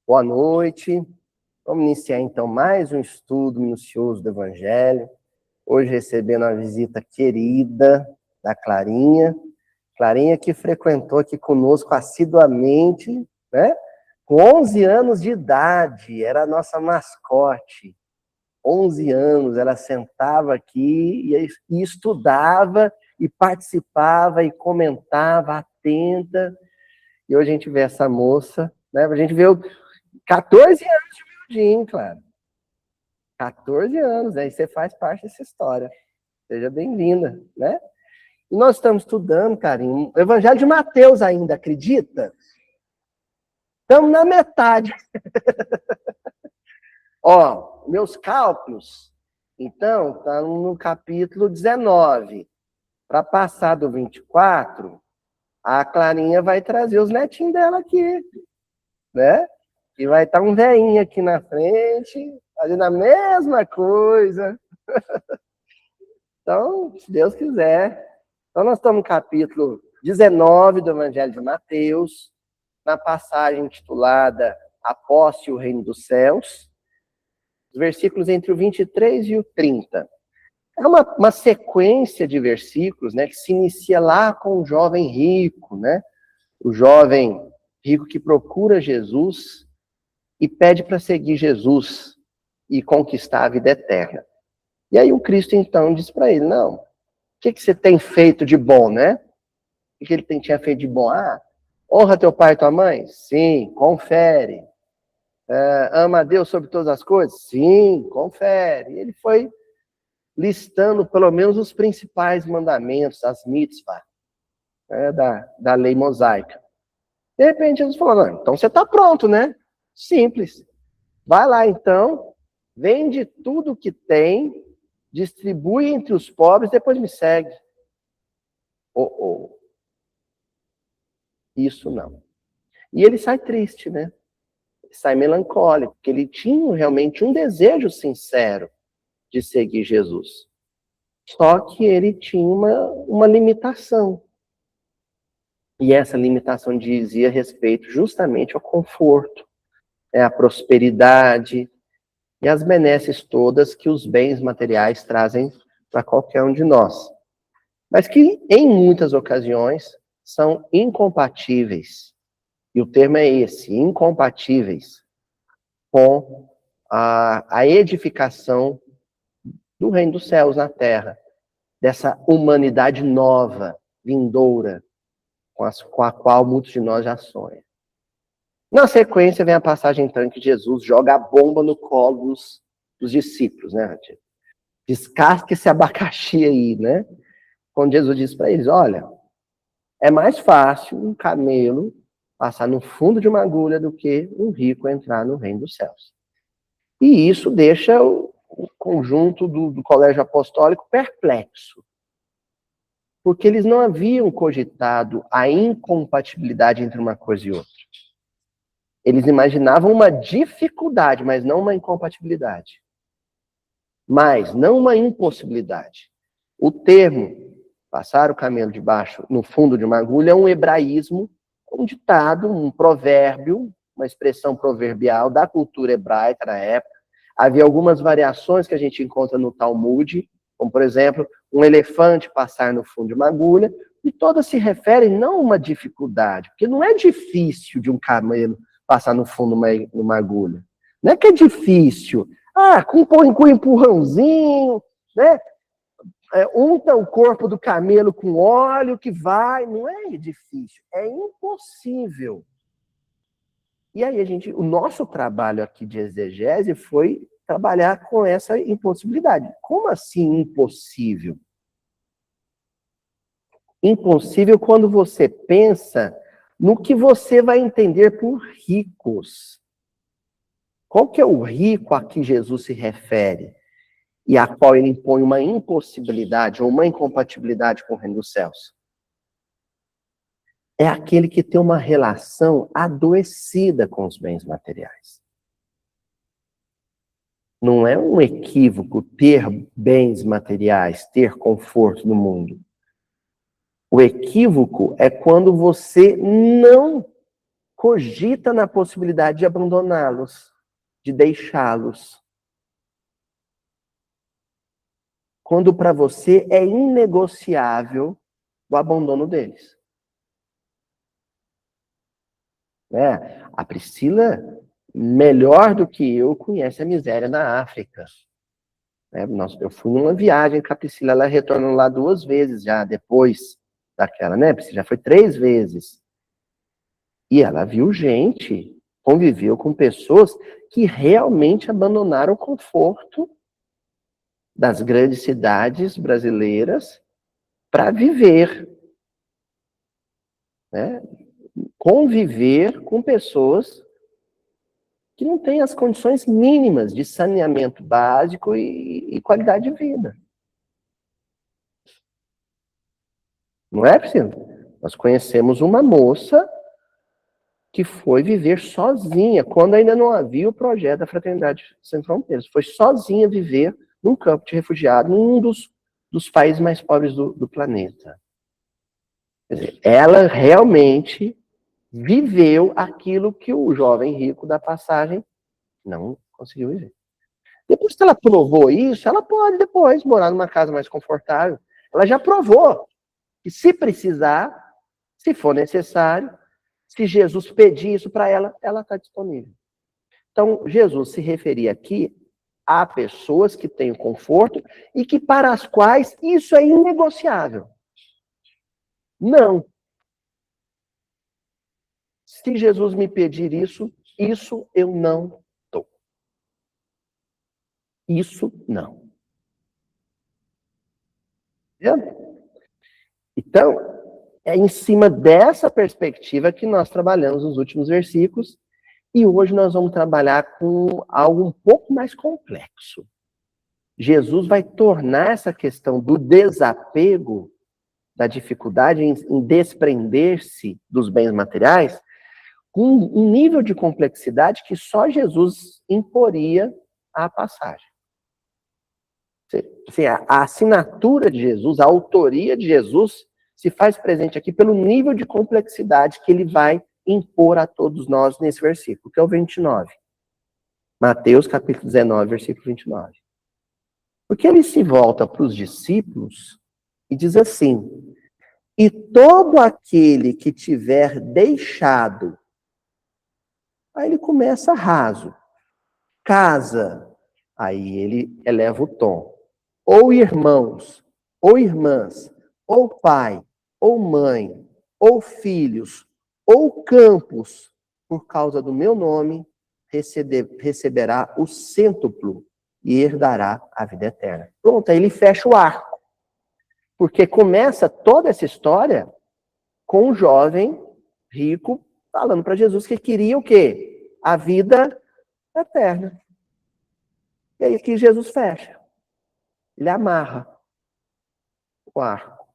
Boa noite. Vamos iniciar então mais um estudo minucioso do Evangelho. Hoje recebendo a visita querida da Clarinha. Clarinha que frequentou aqui conosco assiduamente, né? Com 11 anos de idade, era a nossa mascote. 11 anos, ela sentava aqui e estudava, e participava, e comentava, atenta. E hoje a gente vê essa moça, né? A gente vê 14 anos de humildinho, claro. 14 anos, aí você faz parte dessa história. Seja bem-vinda, né? E nós estamos estudando, carinho, o Evangelho de Mateus ainda, acredita? Estamos na metade. Ó, meus cálculos, então, tá no capítulo 19. Para passar do 24, a Clarinha vai trazer os netinhos dela aqui, né? E vai estar um velhinho aqui na frente, fazendo a mesma coisa. Então, se Deus quiser. Então, nós estamos no capítulo 19 do Evangelho de Mateus, na passagem intitulada Aposte o Reino dos Céus, os versículos entre o 23 e o 30. É uma sequência de versículos, né, que se inicia lá com o jovem rico, né? O jovem rico que procura Jesus e pede para seguir Jesus e conquistar a vida eterna. E aí o Cristo, então, diz para ele, não, o que você tem feito de bom, né? O que ele tinha feito de bom? Ah, honra teu pai e tua mãe? Sim, confere. Ama a Deus sobre todas as coisas? Sim, confere. E ele foi listando pelo menos os principais mandamentos, as mitzvah, né, da lei mosaica. De repente Jesus falou, não, então você está pronto, né? Simples. Vai lá então, vende tudo que tem, distribui entre os pobres, depois me segue. Isso não. E ele sai triste, né? Ele sai melancólico, porque ele tinha realmente um desejo sincero de seguir Jesus. Só que ele tinha uma limitação. E essa limitação dizia respeito justamente ao conforto, à prosperidade e às benesses todas que os bens materiais trazem para qualquer um de nós. Mas que, em muitas ocasiões, são incompatíveis. E o termo é esse, incompatíveis com a edificação do reino dos céus na terra, dessa humanidade nova, vindoura, com a qual muitos de nós já sonham. Na sequência vem a passagem então em que Jesus joga a bomba no colo dos discípulos, né? Descasca esse abacaxi aí, né? Quando Jesus diz para eles, olha, é mais fácil um camelo passar no fundo de uma agulha do que um rico entrar no reino dos céus. E isso deixa o conjunto do colégio apostólico perplexo. Porque eles não haviam cogitado a incompatibilidade entre uma coisa e outra. Eles imaginavam uma dificuldade, mas não uma incompatibilidade. Mas não uma impossibilidade. O termo, passar o camelo debaixo, no fundo de uma agulha, é um hebraísmo, um ditado, um provérbio, uma expressão proverbial da cultura hebraica na época. Havia algumas variações que a gente encontra no Talmud, como, por exemplo, um elefante passar no fundo de uma agulha, e todas se referem não a uma dificuldade, porque não é difícil de um camelo passar no fundo de uma agulha. Não é que é difícil. Com empurrãozinho, né? Unta o corpo do camelo com óleo que vai. Não é difícil, é impossível. E aí o nosso trabalho aqui de exegese foi trabalhar com essa impossibilidade. Como assim impossível? Impossível quando você pensa no que você vai entender por ricos. Qual que é o rico a que Jesus se refere? E a qual ele impõe uma impossibilidade ou uma incompatibilidade com o reino dos céus? É aquele que tem uma relação adoecida com os bens materiais. Não é um equívoco ter bens materiais, ter conforto no mundo. O equívoco é quando você não cogita na possibilidade de abandoná-los, de deixá-los. Quando para você é inegociável o abandono deles. A Priscila, melhor do que eu, conhece a miséria na África. Eu fui numa viagem com a Priscila, ela retornou lá 2 vezes já, depois daquela, né? Priscila já foi 3 vezes. E ela viu gente, conviveu com pessoas que realmente abandonaram o conforto das grandes cidades brasileiras para viver, né? Conviver com pessoas que não têm as condições mínimas de saneamento básico e qualidade de vida. Não é, Priscila? Nós conhecemos uma moça que foi viver sozinha, quando ainda não havia o projeto da Fraternidade Sem Fronteiras. Foi sozinha viver num campo de refugiado, num dos países mais pobres do planeta. Quer dizer, ela realmente viveu aquilo que o jovem rico da passagem não conseguiu viver. Depois que ela provou isso, ela pode depois morar numa casa mais confortável. Ela já provou que se precisar, se for necessário, se Jesus pedir isso para ela, ela está disponível. Então, Jesus se referia aqui a pessoas que têm conforto e que para as quais isso é inegociável. Não. Se Jesus me pedir isso eu não dou. Isso não. Entendeu? Então, é em cima dessa perspectiva que nós trabalhamos nos últimos versículos, e hoje nós vamos trabalhar com algo um pouco mais complexo. Jesus vai tornar essa questão do desapego, da dificuldade em desprender-se dos bens materiais, com um nível de complexidade que só Jesus imporia à passagem. Assim, a assinatura de Jesus, a autoria de Jesus, se faz presente aqui pelo nível de complexidade que ele vai impor a todos nós nesse versículo, que é o 29. Mateus capítulo 19, versículo 29. Porque ele se volta para os discípulos e diz assim: e todo aquele que tiver deixado, aí ele começa raso, casa, aí ele eleva o tom, ou irmãos, ou irmãs, ou pai, ou mãe, ou filhos, ou campos, por causa do meu nome, receberá o cêntuplo e herdará a vida eterna. Pronto, aí ele fecha o arco. Porque começa toda essa história com um jovem rico falando para Jesus que queria o quê? A vida eterna. E aí aqui Jesus fecha. Ele amarra o arco.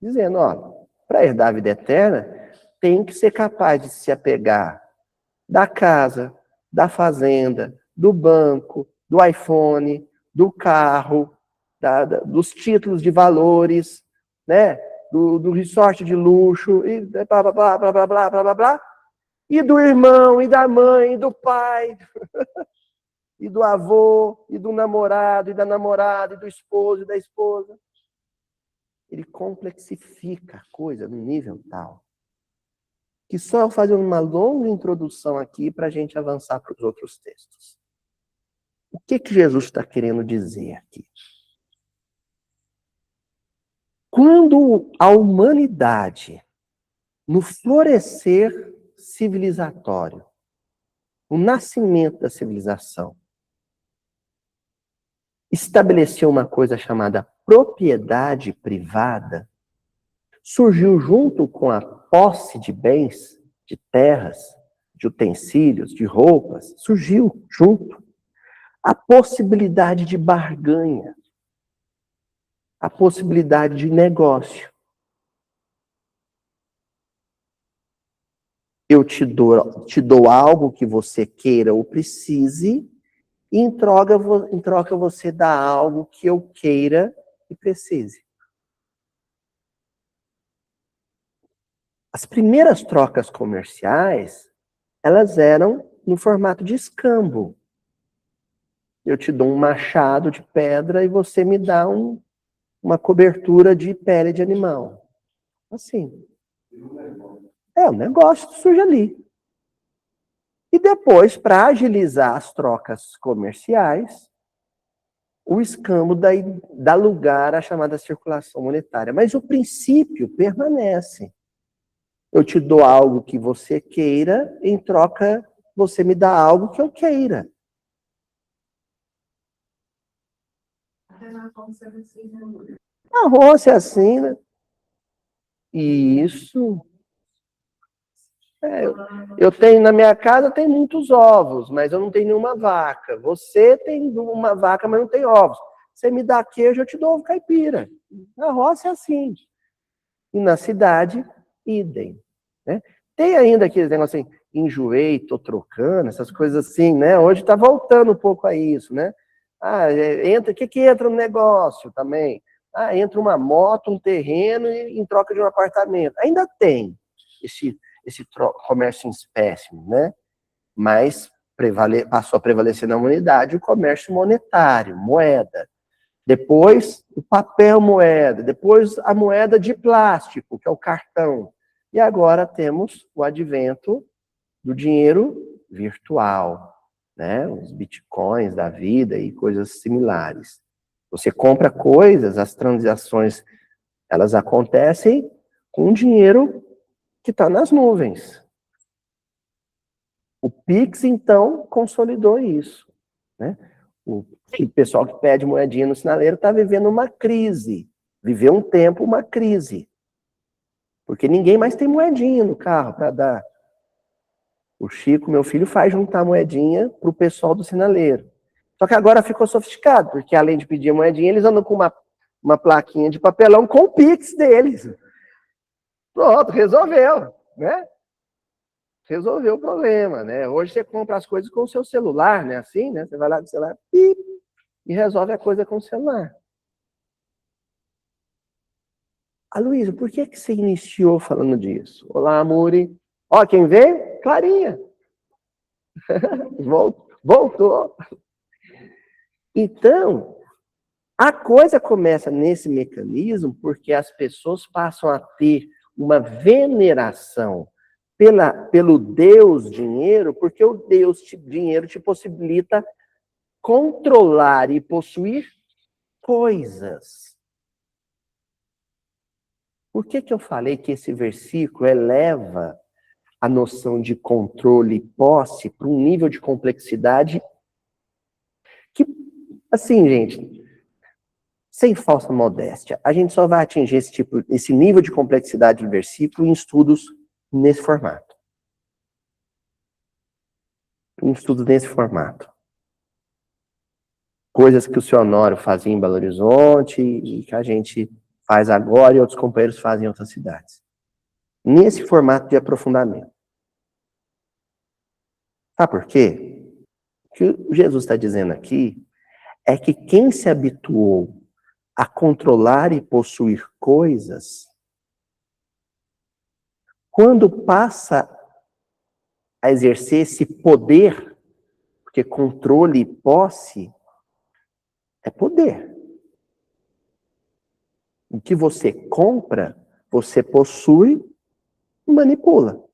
Dizendo, ó, para herdar a vida eterna, tem que ser capaz de se apegar da casa, da fazenda, do banco, do iPhone, do carro, dos títulos de valores, né? Do resort de luxo, e blá, blá, blá, blá, blá, blá, blá, blá, blá, e do irmão, e da mãe, e do pai, e do avô, e do namorado, e da namorada, e do esposo, e da esposa. Ele complexifica a coisa num nível tal que só eu fazer uma longa introdução aqui para a gente avançar para os outros textos. O que Jesus está querendo dizer aqui? Quando a humanidade, no florescer civilizatório, o nascimento da civilização, estabeleceu uma coisa chamada propriedade privada, surgiu junto com a posse de bens, de terras, de utensílios, de roupas, surgiu junto a possibilidade de barganha, a possibilidade de negócio. Eu te dou algo que você queira ou precise, e em troca você dá algo que eu queira e precise. As primeiras trocas comerciais, elas eram no formato de escambo. Eu te dou um machado de pedra e você me dá uma cobertura de pele de animal. Assim. O negócio surge ali. E depois, para agilizar as trocas comerciais, o escambo dá lugar à chamada circulação monetária. Mas o princípio permanece. Eu te dou algo que você queira, em troca, você me dá algo que eu queira. A roça é assim, né? Isso. Eu tenho, na minha casa tem muitos ovos, mas eu não tenho nenhuma vaca. Você tem uma vaca, mas não tem ovos. Você me dá queijo, eu te dou ovo caipira. Na roça é assim. E na cidade, idem. Né? Tem ainda aqueles negócios assim, enjoei, tô trocando, essas coisas assim, né? Hoje está voltando um pouco a isso, né? O que entra no negócio também? Entra uma moto, um terreno em troca de um apartamento. Ainda tem esse comércio em espécime, né? Mas passou a prevalecer na humanidade o comércio monetário, moeda. Depois, o papel moeda. Depois, a moeda de plástico, que é o cartão. E agora temos o advento do dinheiro virtual, né? Os bitcoins da vida e coisas similares. Você compra coisas, as transações, elas acontecem com dinheiro que está nas nuvens. O Pix, então, consolidou isso. Né? O pessoal que pede moedinha no sinaleiro está vivendo uma crise. Viveu um tempo uma crise. Porque ninguém mais tem moedinha no carro para dar. O Chico, meu filho, faz juntar moedinha para o pessoal do sinaleiro. Só que agora ficou sofisticado, porque além de pedir moedinha, eles andam com uma plaquinha de papelão com o Pix deles. Pronto, resolveu, né? Resolveu o problema, né? Hoje você compra as coisas com o seu celular, né? Assim, né? Você vai lá com o celular e resolve a coisa com o celular. Aloysio, por que você iniciou falando disso? Olá, Muri. Ó, quem vem? Clarinha. Voltou. Então, a coisa começa nesse mecanismo porque as pessoas passam a ter uma veneração pelo Deus dinheiro, porque o Deus dinheiro te possibilita controlar e possuir coisas. Por que eu falei que esse versículo eleva a noção de controle e posse para um nível de complexidade que, assim, gente, sem falsa modéstia, a gente só vai atingir esse nível de complexidade do versículo em estudos nesse formato. Em estudos nesse formato. Coisas que o senhor Honório fazia em Belo Horizonte e que a gente faz agora e outros companheiros fazem em outras cidades. Nesse formato de aprofundamento. Sabe por quê? O que Jesus está dizendo aqui é que quem se habituou a controlar e possuir coisas, quando passa a exercer esse poder, porque controle e posse é poder. O que você compra, você possui e manipula.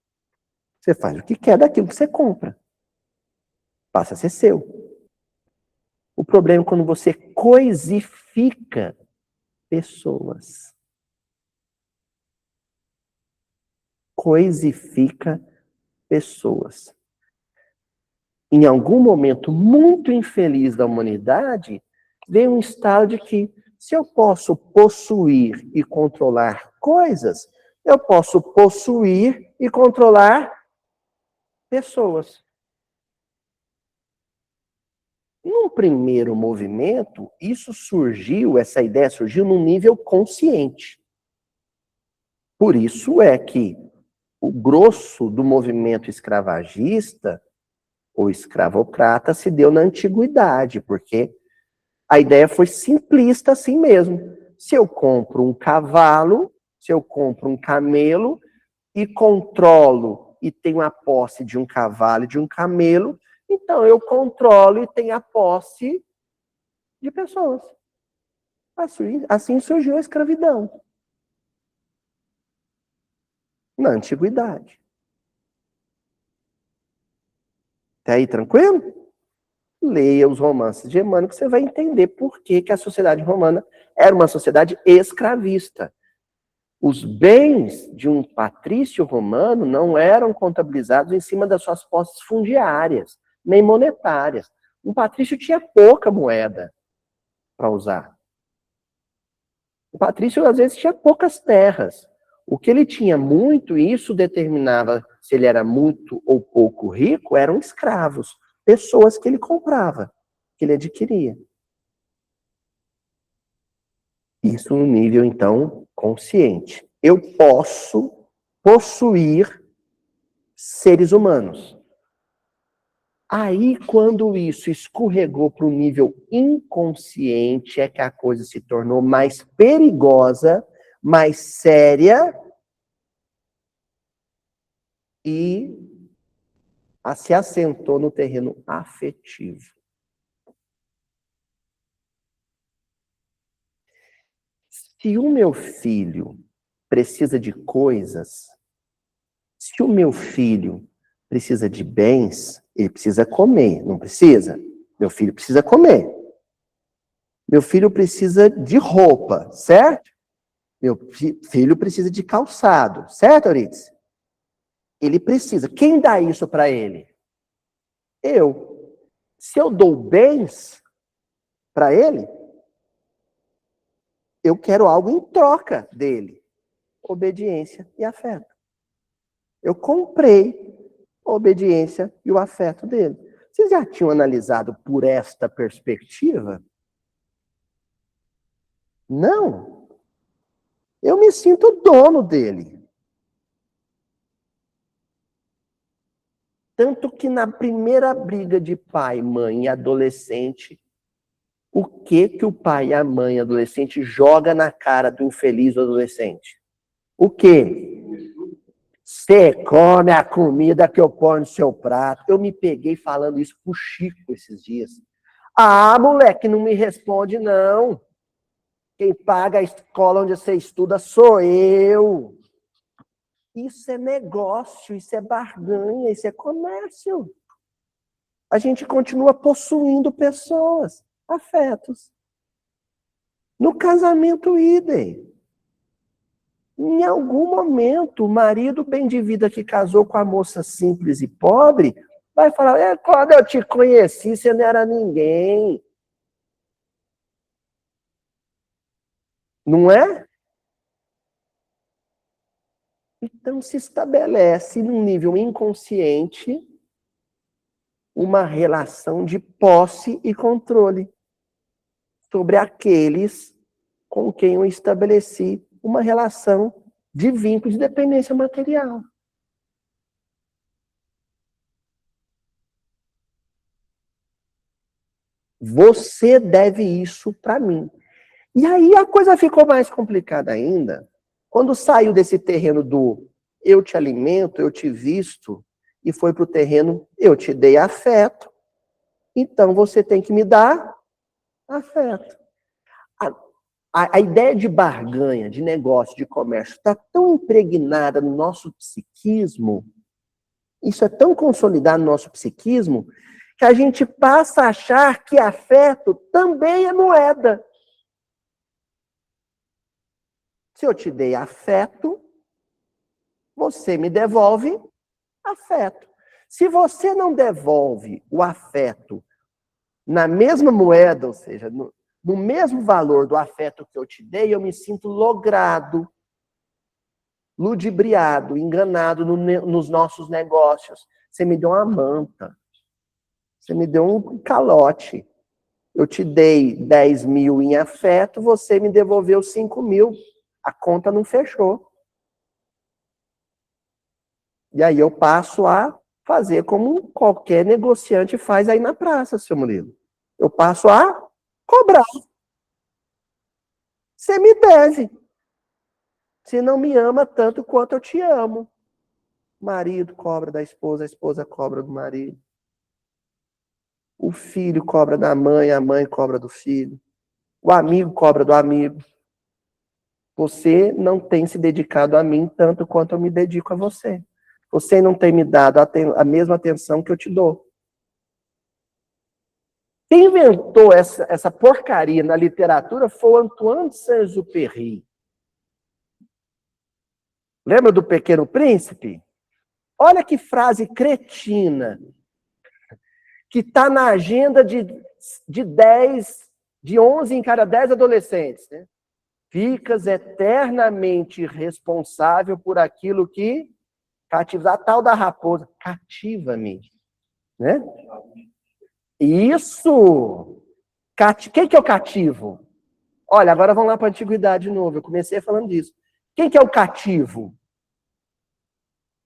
Você faz o que quer daquilo que você compra. Passa a ser seu. O problema é quando você coisifica pessoas. Coisifica pessoas. Em algum momento muito infeliz da humanidade, vem um estado de que, se eu posso possuir e controlar coisas, eu posso possuir e controlar pessoas. Num primeiro movimento, essa ideia surgiu num nível consciente. Por isso é que o grosso do movimento escravagista ou escravocrata se deu na antiguidade, porque a ideia foi simplista assim mesmo. Se eu compro um cavalo, se eu compro um camelo, e controlo e tenho a posse de um cavalo e de um camelo, então eu controlo e tenho a posse de pessoas. Assim surgiu a escravidão na antiguidade. Tá aí tranquilo? Leia os romances de Emmanuel que você vai entender por que a sociedade romana era uma sociedade escravista. Os bens de um patrício romano não eram contabilizados em cima das suas posses fundiárias, nem monetárias. Um patrício tinha pouca moeda para usar. O patrício, às vezes, tinha poucas terras. O que ele tinha muito, e isso determinava se ele era muito ou pouco rico, eram escravos, pessoas que ele comprava, que ele adquiria. Isso no nível, então, consciente. Eu posso possuir seres humanos. Aí, quando isso escorregou para o nível inconsciente, é que a coisa se tornou mais perigosa, mais séria e se assentou no terreno afetivo. Se o meu filho precisa de coisas, se o meu filho precisa de bens, ele precisa comer, não precisa? Meu filho precisa comer. Meu filho precisa de roupa, certo? Meu filho precisa de calçado, certo, Euridice? Ele precisa. Quem dá isso para ele? Eu. Se eu dou bens para ele, eu quero algo em troca dele. Obediência e afeto. Eu comprei a obediência e o afeto dele. Vocês já tinham analisado por esta perspectiva? Não. Eu me sinto dono dele. Tanto que na primeira briga de pai, mãe e adolescente, o que o pai e a mãe adolescente joga na cara do infeliz adolescente? O quê? Você come a comida que eu ponho no seu prato. Eu me peguei falando isso pro Chico esses dias. Ah, moleque, não me responde, não. Quem paga a escola onde você estuda sou eu. Isso é negócio, isso é barganha, isso é comércio. A gente continua possuindo pessoas, afetos. No casamento, idem. Em algum momento, o marido bem de vida que casou com a moça simples e pobre vai falar, quando eu te conheci, você não era ninguém. Não é? Então se estabelece num nível inconsciente uma relação de posse e controle sobre aqueles com quem eu estabeleci uma relação de vínculo de dependência material. Você deve isso para mim. E aí a coisa ficou mais complicada ainda, quando saiu desse terreno do eu te alimento, eu te visto, e foi para o terreno eu te dei afeto, então você tem que me dar afeto. A ideia de barganha, de negócio, de comércio, está tão impregnada no nosso psiquismo, isso é tão consolidado no nosso psiquismo, que a gente passa a achar que afeto também é moeda. Se eu te dei afeto, você me devolve afeto. Se você não devolve o afeto na mesma moeda, ou seja, no mesmo valor do afeto que eu te dei, eu me sinto logrado, ludibriado, enganado nos nossos negócios. Você me deu uma manta. Você me deu um calote. Eu te dei 10 mil em afeto, você me devolveu 5 mil. A conta não fechou. E aí eu passo a fazer como qualquer negociante faz aí na praça, seu Murilo. Eu passo a cobrar. Você me deve. Você não me ama tanto quanto eu te amo. O marido cobra da esposa, a esposa cobra do marido. O filho cobra da mãe, a mãe cobra do filho. O amigo cobra do amigo. Você não tem se dedicado a mim tanto quanto eu me dedico a você. Você não tem me dado a mesma atenção que eu te dou. Quem inventou essa porcaria na literatura foi o Antoine de Saint-Exupéry. Lembra do Pequeno Príncipe? Olha que frase cretina, que está na agenda de 11 em cada 10 adolescentes. Né? Ficas eternamente responsável por aquilo que cativa. A tal da raposa, cativa-me. Né? Isso! Quem que é o cativo? Olha, agora vamos lá para a antiguidade de novo. Eu comecei falando disso. Quem que é o cativo?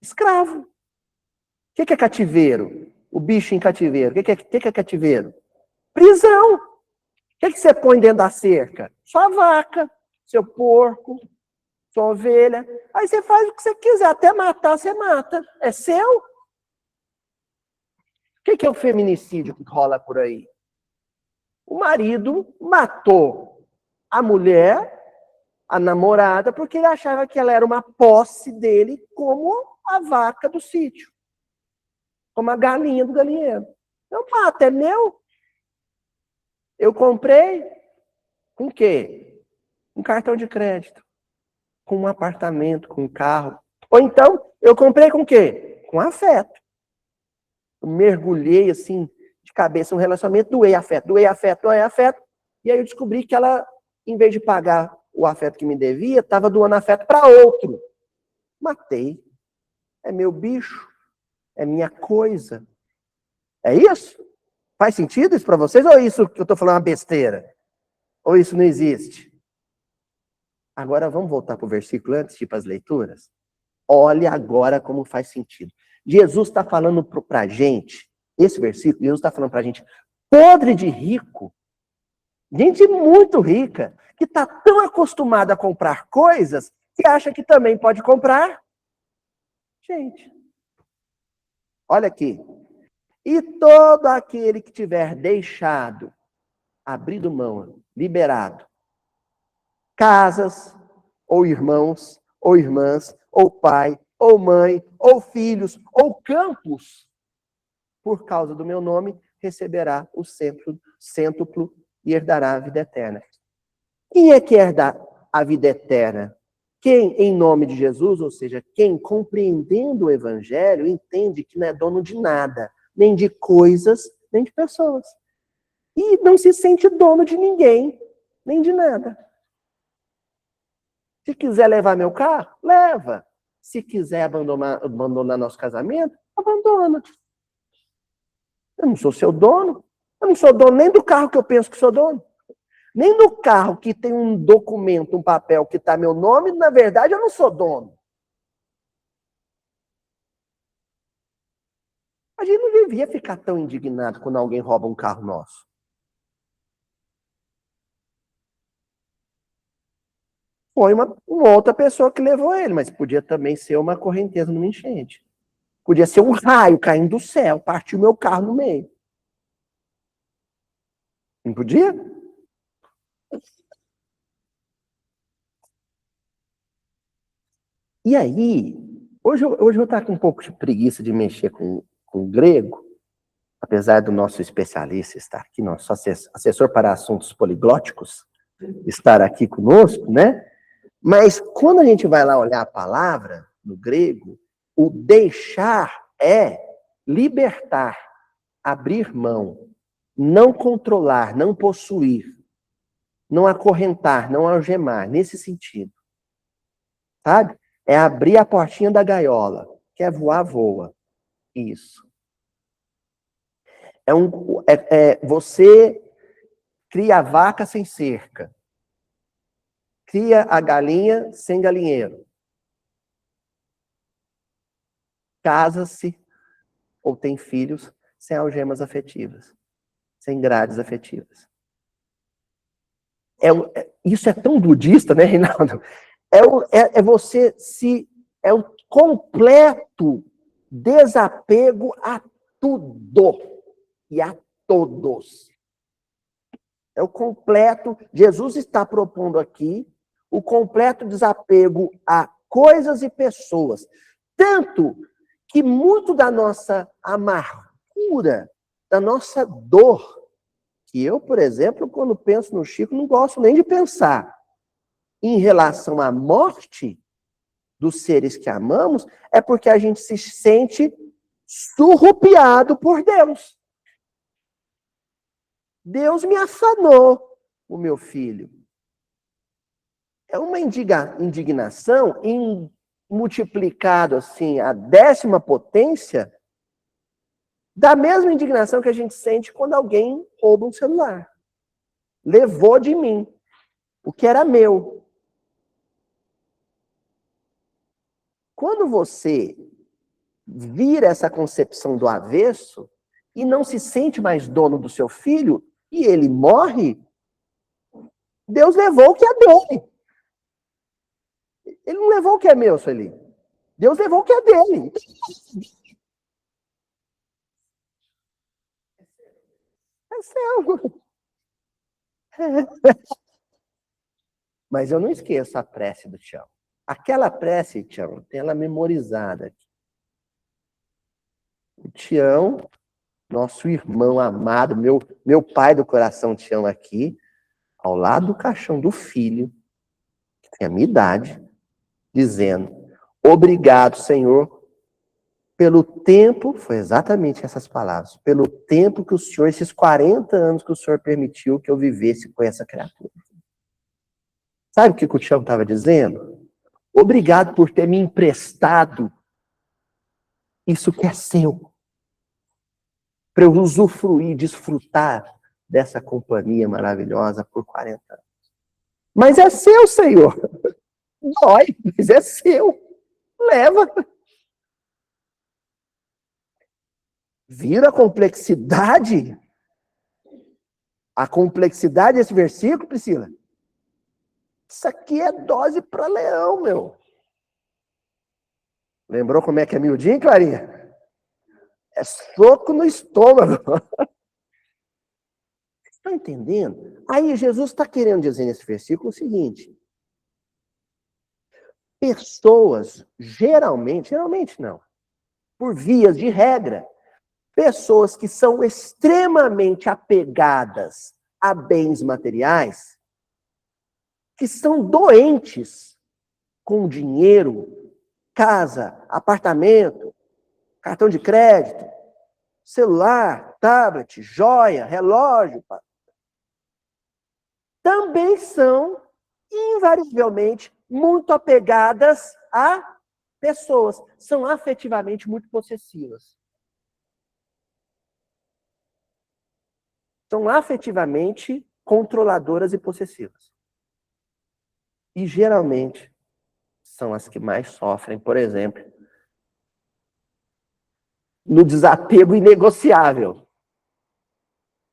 Escravo. O que é cativeiro? O bicho em cativeiro. O que é cativeiro? Prisão. O que você põe dentro da cerca? Sua vaca, seu porco, sua ovelha. Aí você faz o que você quiser. Até matar, você mata. É seu. O que é o feminicídio que rola por aí? O marido matou a mulher, a namorada, porque ele achava que ela era uma posse dele como a vaca do sítio. Como a galinha do galinheiro. Eu mato, é meu. Eu comprei com o quê? Um cartão de crédito. Com um apartamento, com um carro. Ou então, eu comprei com o quê? Com afeto. Eu mergulhei, assim, de cabeça no relacionamento, doei afeto. E aí eu descobri que ela, em vez de pagar o afeto que me devia, estava doando afeto para outro. Matei. É meu bicho. É minha coisa. É isso? Faz sentido isso para vocês? Ou isso que eu estou falando é uma besteira? Ou isso não existe? Agora vamos voltar para o versículo antes de ir para as leituras? Olha agora como faz sentido. Jesus está falando para a gente, esse versículo, Jesus está falando para a gente, podre de rico, gente muito rica, que está tão acostumada a comprar coisas, que acha que também pode comprar gente. Olha aqui. E todo aquele que tiver deixado, abrido mão, liberado, casas, ou irmãos, ou irmãs, ou pai, ou mãe, ou filhos, ou campos, por causa do meu nome, receberá o cêntuplo e herdará a vida eterna. Quem é que herda a vida eterna? Quem, em nome de Jesus, ou seja, quem, compreendendo o evangelho, entende que não é dono de nada, nem de coisas, nem de pessoas. E não se sente dono de ninguém, nem de nada. Se quiser levar meu carro, leva. Se quiser abandonar nosso casamento, abandona. Eu não sou seu dono. Eu não sou dono nem do carro que eu penso que sou dono. Nem do carro que tem um documento, um papel que está meu nome, na verdade eu não sou dono. A gente não devia ficar tão indignado quando alguém rouba um carro nosso. Foi uma outra pessoa que levou ele, mas podia também ser uma correnteza numa enchente. Podia ser um raio caindo do céu, partiu meu carro no meio. Não podia? E aí, hoje eu vou estar com um pouco de preguiça de mexer com grego, apesar do nosso especialista estar aqui, nosso assessor para assuntos poliglóticos, estar aqui conosco, né? Mas quando a gente vai lá olhar a palavra no grego, o deixar é libertar, abrir mão, não controlar, não possuir, não acorrentar, não algemar, nesse sentido. Sabe? É abrir a portinha da gaiola. Quer voar, voa. Isso. Você cria a vaca sem cerca. Cria a galinha sem galinheiro. Casa-se ou tem filhos sem algemas afetivas. Sem grades afetivas. Isso é tão budista, né, Reinaldo? É o completo desapego a tudo e a todos. É o completo, Jesus está propondo aqui o completo desapego a coisas e pessoas. Tanto que muito da nossa amargura, da nossa dor, que eu, por exemplo, quando penso no Chico, não gosto nem de pensar em relação à morte dos seres que amamos, é porque a gente se sente surrupiado por Deus. Deus me afanou o meu filho. É uma indignação multiplicado assim a 10ª potência da mesma indignação que a gente sente quando alguém rouba um celular. Levou de mim o que era meu. Quando você vira essa concepção do avesso e não se sente mais dono do seu filho e ele morre, Deus levou o que é dele. Ele não levou o que é meu, Sueli. Deus levou o que é dele. É seu. Mas eu não esqueço a prece do Tião. Aquela prece, Tião, tem ela memorizada aqui. O Tião, nosso irmão amado, meu pai do coração, Tião aqui, ao lado do caixão do filho, que tem a minha idade, dizendo: obrigado, Senhor, pelo tempo, foi exatamente essas palavras, pelo tempo que o Senhor, esses 40 anos que o Senhor permitiu que eu vivesse com essa criatura. Sabe o que o Tião estava dizendo? Obrigado por ter me emprestado isso que é seu, para eu usufruir, desfrutar dessa companhia maravilhosa por 40 anos. Mas é seu, Senhor. Dói, mas é seu. Leva. Vira a complexidade? A complexidade desse versículo, Priscila? Isso aqui é dose para leão, meu. Lembrou como é que é miudinho, Clarinha? É soco no estômago. Vocês estão entendendo? Aí Jesus está querendo dizer nesse versículo o seguinte: pessoas, geralmente não, por vias de regra, pessoas que são extremamente apegadas a bens materiais, que são doentes com dinheiro, casa, apartamento, cartão de crédito, celular, tablet, joia, relógio, também são, invariavelmente, muito apegadas a pessoas. São afetivamente muito possessivas. São afetivamente controladoras e possessivas. E, geralmente, são as que mais sofrem, por exemplo, no desapego inegociável,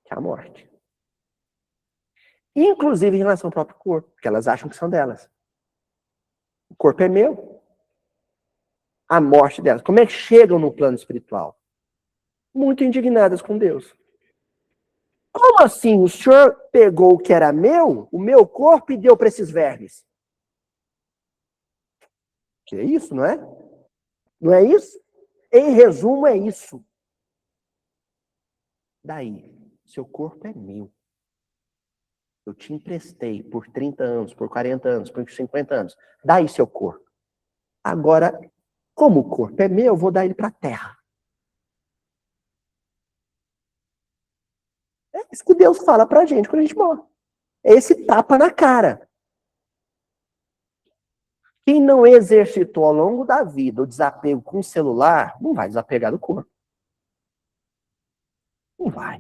que é a morte. Inclusive em relação ao próprio corpo, porque elas acham que são delas. O corpo é meu. A morte delas. Como é que chegam no plano espiritual? Muito indignadas com Deus. Como assim? O senhor pegou o que era meu, o meu corpo, e deu para esses vermes? Que é isso, não é? Não é isso? Em resumo, é isso. Daí, seu corpo é meu. Eu te emprestei por 30 anos, por 40 anos, por 50 anos. Daí seu corpo. Agora, como o corpo é meu, eu vou dar ele para a terra. É isso que Deus fala para a gente quando a gente morre. É esse tapa na cara. Quem não exercitou ao longo da vida o desapego com o celular, não vai desapegar do corpo. Não vai.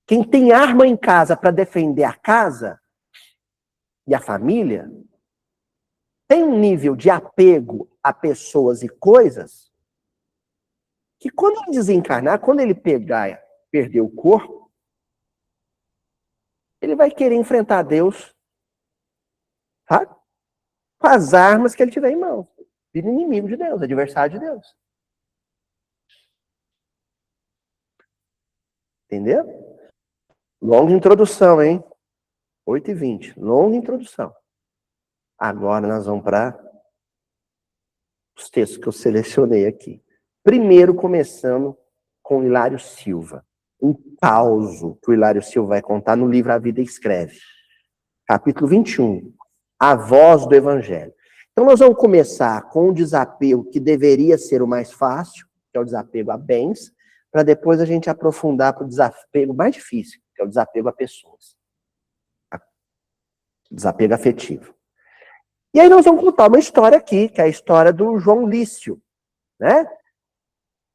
Quem tem arma em casa para defender a casa e a família, tem um nível de apego a pessoas e coisas que quando ele desencarnar, quando ele perder o corpo, ele vai querer enfrentar Deus, sabe? Com as armas que ele tiver em mão. vira inimigo de Deus, adversário de Deus. Entendeu? Longa introdução, hein? 8h20. Longa introdução. Agora nós vamos para os textos que eu selecionei aqui. Primeiro, começando com Hilário Silva. Um causo que o Hilário Silva vai contar no livro A Vida Escreve. Capítulo 21. A voz do Evangelho. Então nós vamos começar com o desapego que deveria ser o mais fácil, que é o desapego a bens, para depois a gente aprofundar para o desapego mais difícil, que é o desapego a pessoas. Desapego afetivo. E aí nós vamos contar uma história aqui, que é a história do João Lício, né?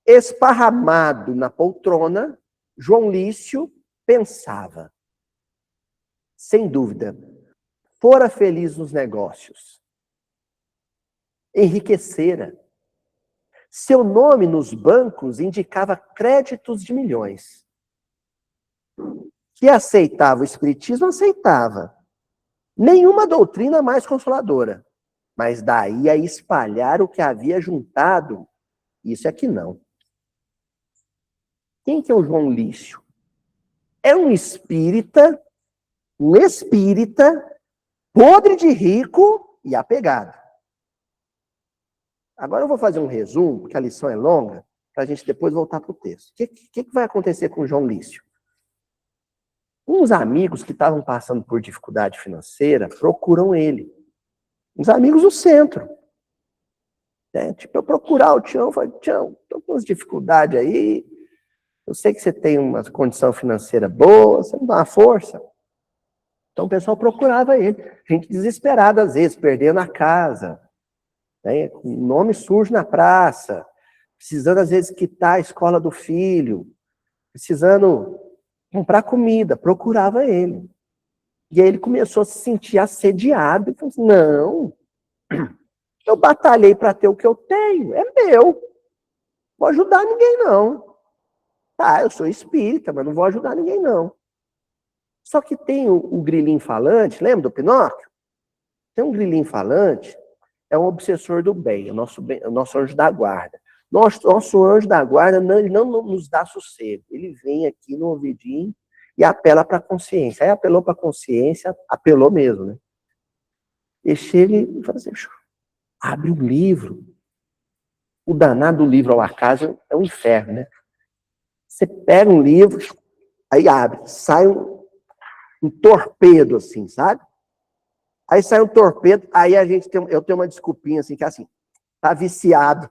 Esparramado na poltrona, João Lício pensava, sem dúvida, fora feliz nos negócios, enriquecera. Seu nome nos bancos indicava créditos de milhões. Que aceitava o espiritismo, aceitava. Nenhuma doutrina mais consoladora. Mas daí a espalhar o que havia juntado, isso é que não. Quem que é o João Lício? É um espírita, podre de rico e apegado. Agora eu vou fazer um resumo, porque a lição é longa, para a gente depois voltar para o texto. O que vai acontecer com o João Lício? Uns amigos que estavam passando por dificuldade financeira procuram ele. Uns amigos do centro. Né? Tipo, eu procurar o Tião, eu falei, Tião, estou com umas dificuldades aí, eu sei que você tem uma condição financeira boa, você não dá uma força. Então o pessoal procurava ele. Gente desesperada às vezes, perdendo a casa, né? Nome sujo na praça, precisando às vezes quitar a escola do filho, precisando comprar comida, procurava ele. E aí ele começou a se sentir assediado, e falou assim, não, eu batalhei para ter o que eu tenho, é meu, não vou ajudar ninguém não. Tá, eu sou espírita, mas não vou ajudar ninguém não. Só que tem o grilinho falante, lembra do Pinóquio? Tem um grilinho falante, é um obsessor do bem, o nosso anjo da guarda. Nosso anjo da guarda, ele não nos dá sossego. Ele vem aqui no ouvidinho e apela para a consciência. Aí apelou para a consciência, apelou mesmo, né? E chega e fala assim, abre um livro. O danado do livro ao acaso é um inferno, né? Você pega um livro, aí abre, sai um torpedo assim, sabe? Aí sai um torpedo, aí eu tenho uma desculpinha assim, que é assim, tá viciado.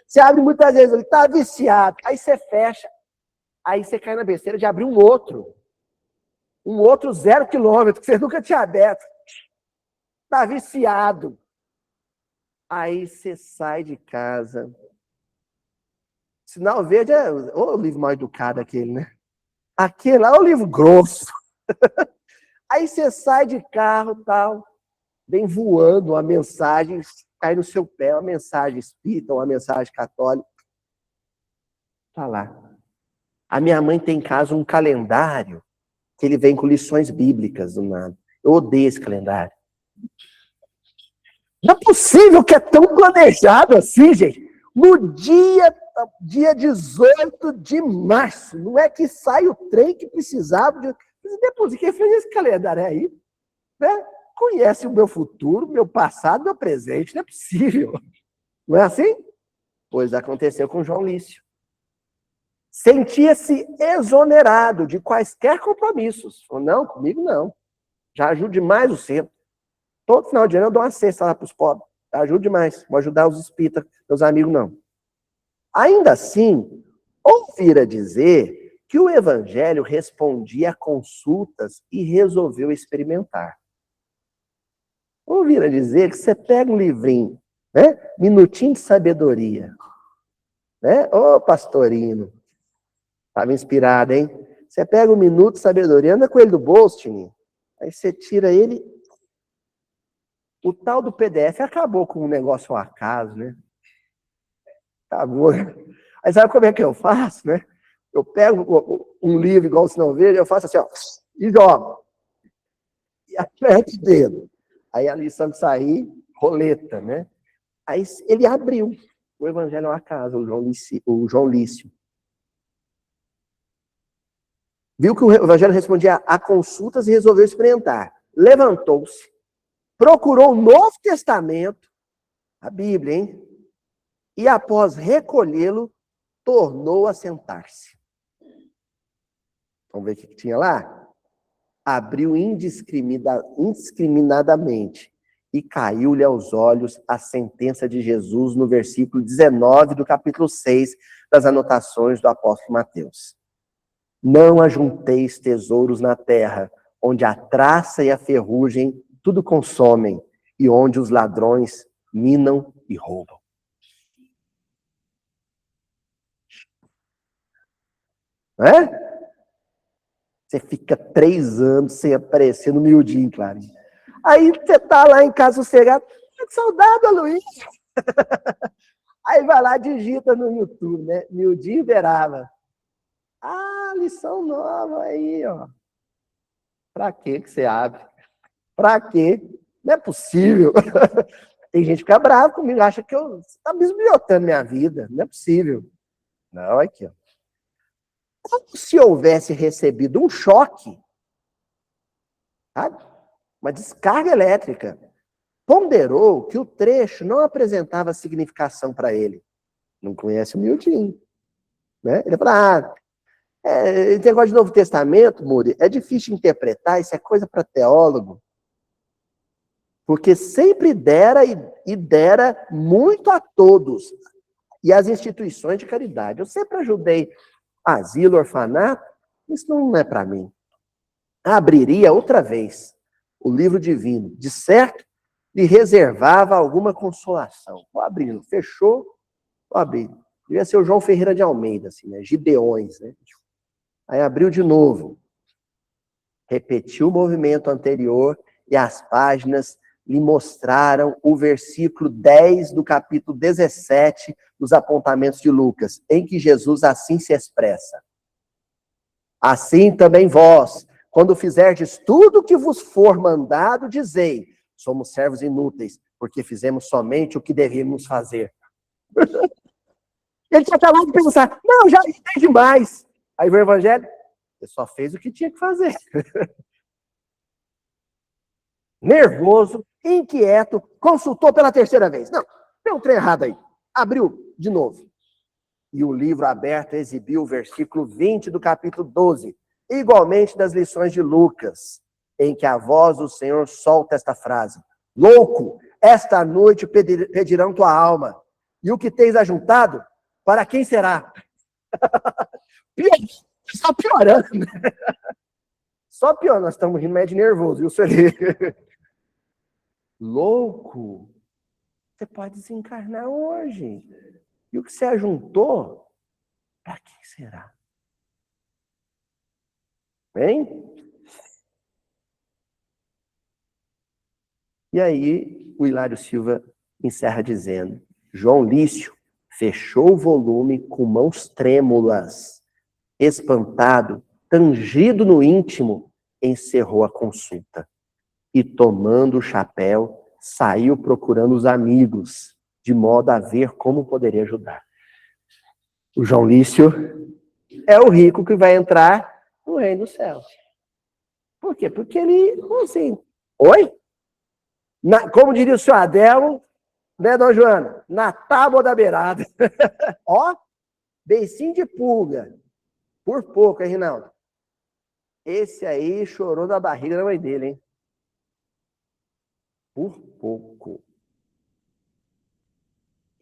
Você abre muitas vezes, ele tá viciado. Aí você fecha, aí você cai na besteira de abrir um outro 0 quilômetro, que você nunca tinha aberto. Tá viciado. Aí você sai de casa. Sinal verde é o livro mal educado aquele, né? Aquele lá é o livro grosso. Aí você sai de carro e tal, vem voando uma mensagem, cai no seu pé, uma mensagem espírita, uma mensagem católica. Tá lá. A minha mãe tem em casa um calendário que ele vem com lições bíblicas do nada. Eu odeio esse calendário. Não é possível que é tão planejado assim, gente. No dia 18 de março, não é que sai o trem que precisava de... Depois, quem fez esse calendário aí, né? Conhece o meu futuro, meu passado, meu presente, não é possível. Não é assim? Pois aconteceu com João Lício. Sentia-se exonerado de quaisquer compromissos. Falou, não, comigo não. Já ajudo demais o centro. Todo final de ano eu dou uma cesta lá para os pobres. Já ajudo demais. Vou ajudar os espíritas, meus amigos não. Ainda assim, ouvira dizer que o evangelho respondia a consultas e resolveu experimentar. Ouvira dizer que você pega um livrinho, né? Minutinho de sabedoria. Né? Ô, pastorino. Estava inspirado, hein? Você pega um minuto de sabedoria, anda com ele do bolso, Tininho. Aí você tira ele. O tal do PDF acabou com um negócio ao acaso, né? Acabou. Aí sabe como é que eu faço, né? Eu pego um livro igual o Sinal Verde, eu faço assim, ó, e jogo. E aperto o dedo. Aí a lição de sair, roleta, né? Aí ele abriu o Evangelho ao acaso, o João Lício. Viu que o Evangelho respondia a consultas e resolveu experimentar. Levantou-se, procurou o Novo Testamento, a Bíblia, hein? E após recolhê-lo, tornou a sentar-se. Vamos ver o que tinha lá? Abriu indiscriminadamente e caiu-lhe aos olhos a sentença de Jesus no versículo 19 do capítulo 6 das anotações do apóstolo Mateus. Não ajunteis tesouros na terra, onde a traça e a ferrugem tudo consomem, e onde os ladrões minam e roubam. É? Você fica 3 anos sem aparecer no miudinho, Clarinha. Aí você tá lá em casa sossegado, que saudade, Luiz. Aí vai lá, digita no YouTube, né? Miudinho Verava. Ah, lição nova aí, ó. Pra que você abre? Pra quê? Não é possível. Tem gente que fica brava comigo, acha que eu tá bisbilhotando minha vida. Não é possível. Não, aqui, ó. Como se houvesse recebido um choque, sabe? Uma descarga elétrica. Ponderou que o trecho não apresentava significação para ele. Não conhece o miudinho. Né? Ele fala, esse negócio de Novo Testamento, Muri, é difícil de interpretar, isso é coisa para teólogo. Porque sempre dera e dera muito a todos. E as instituições de caridade. Eu sempre ajudei asilo, orfanato, isso não é para mim. Abriria outra vez o livro divino. De certo, lhe reservava alguma consolação. Vou abrindo. Fechou, vou abrindo. Devia ser o João Ferreira de Almeida, assim, né? Gideões, né? Aí abriu de novo. Repetiu o movimento anterior e as páginas lhe mostraram o versículo 10 do capítulo 17 dos apontamentos de Lucas, em que Jesus assim se expressa. Assim também vós, quando fizerdes tudo o que vos for mandado, dizei, somos servos inúteis, porque fizemos somente o que devíamos fazer. Ele tinha acabado de pensar, não, já tem demais. Aí veio o Evangelho, ele só fez o que tinha que fazer. Nervoso, inquieto, consultou pela 3ª vez. Não, tem um trem errado aí. Abriu de novo. E o livro aberto exibiu o versículo 20 do capítulo 12, igualmente das lições de Lucas, em que a voz do Senhor solta esta frase. Louco, esta noite pedirão tua alma. E o que tens ajuntado, para quem será? Só piorando. Só piorando, nós estamos rindo, mas é de nervoso, viu, Sueli? Louco, você pode desencarnar hoje. E o que você ajuntou, para que será? Hein? E aí, o Hilário Silva encerra dizendo, João Lício fechou o volume com mãos trêmulas, espantado, tangido no íntimo, encerrou a consulta. E tomando o chapéu, saiu procurando os amigos, de modo a ver como poderia ajudar. O João Lício é o rico que vai entrar no reino dos céus. Por quê? Porque ele, assim, oi? Como diria o senhor Adelmo, né, dona Joana? Na tábua da beirada. Ó, beicinho de pulga. Por pouco, hein, Rinaldo? Esse aí chorou da barriga da mãe dele, hein? Por pouco.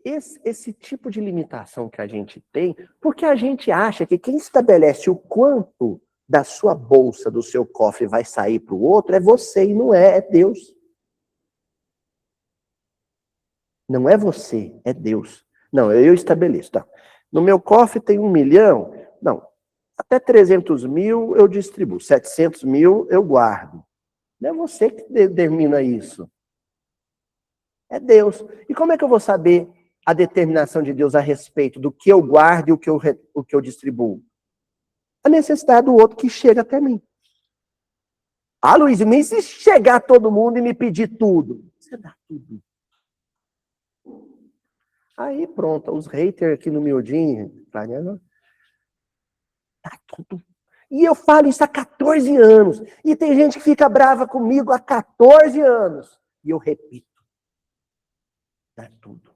Esse tipo de limitação que a gente tem, porque a gente acha que quem estabelece o quanto da sua bolsa, do seu cofre vai sair para o outro, é você e não é Deus. Não é você, é Deus. Não, eu estabeleço. Tá? No meu cofre tem 1 milhão, não, até 300 mil eu distribuo, 700 mil eu guardo. Não é você que determina isso. É Deus. E como é que eu vou saber a determinação de Deus a respeito do que eu guardo e o que eu distribuo? A necessidade do outro que chega até mim. Ah, Luiz, mas se chegar todo mundo e me pedir tudo? Você dá tudo. Aí pronto, os haters aqui no miudinho, dá tudo. E eu falo isso há 14 anos. E tem gente que fica brava comigo há 14 anos. E eu repito, dá tudo.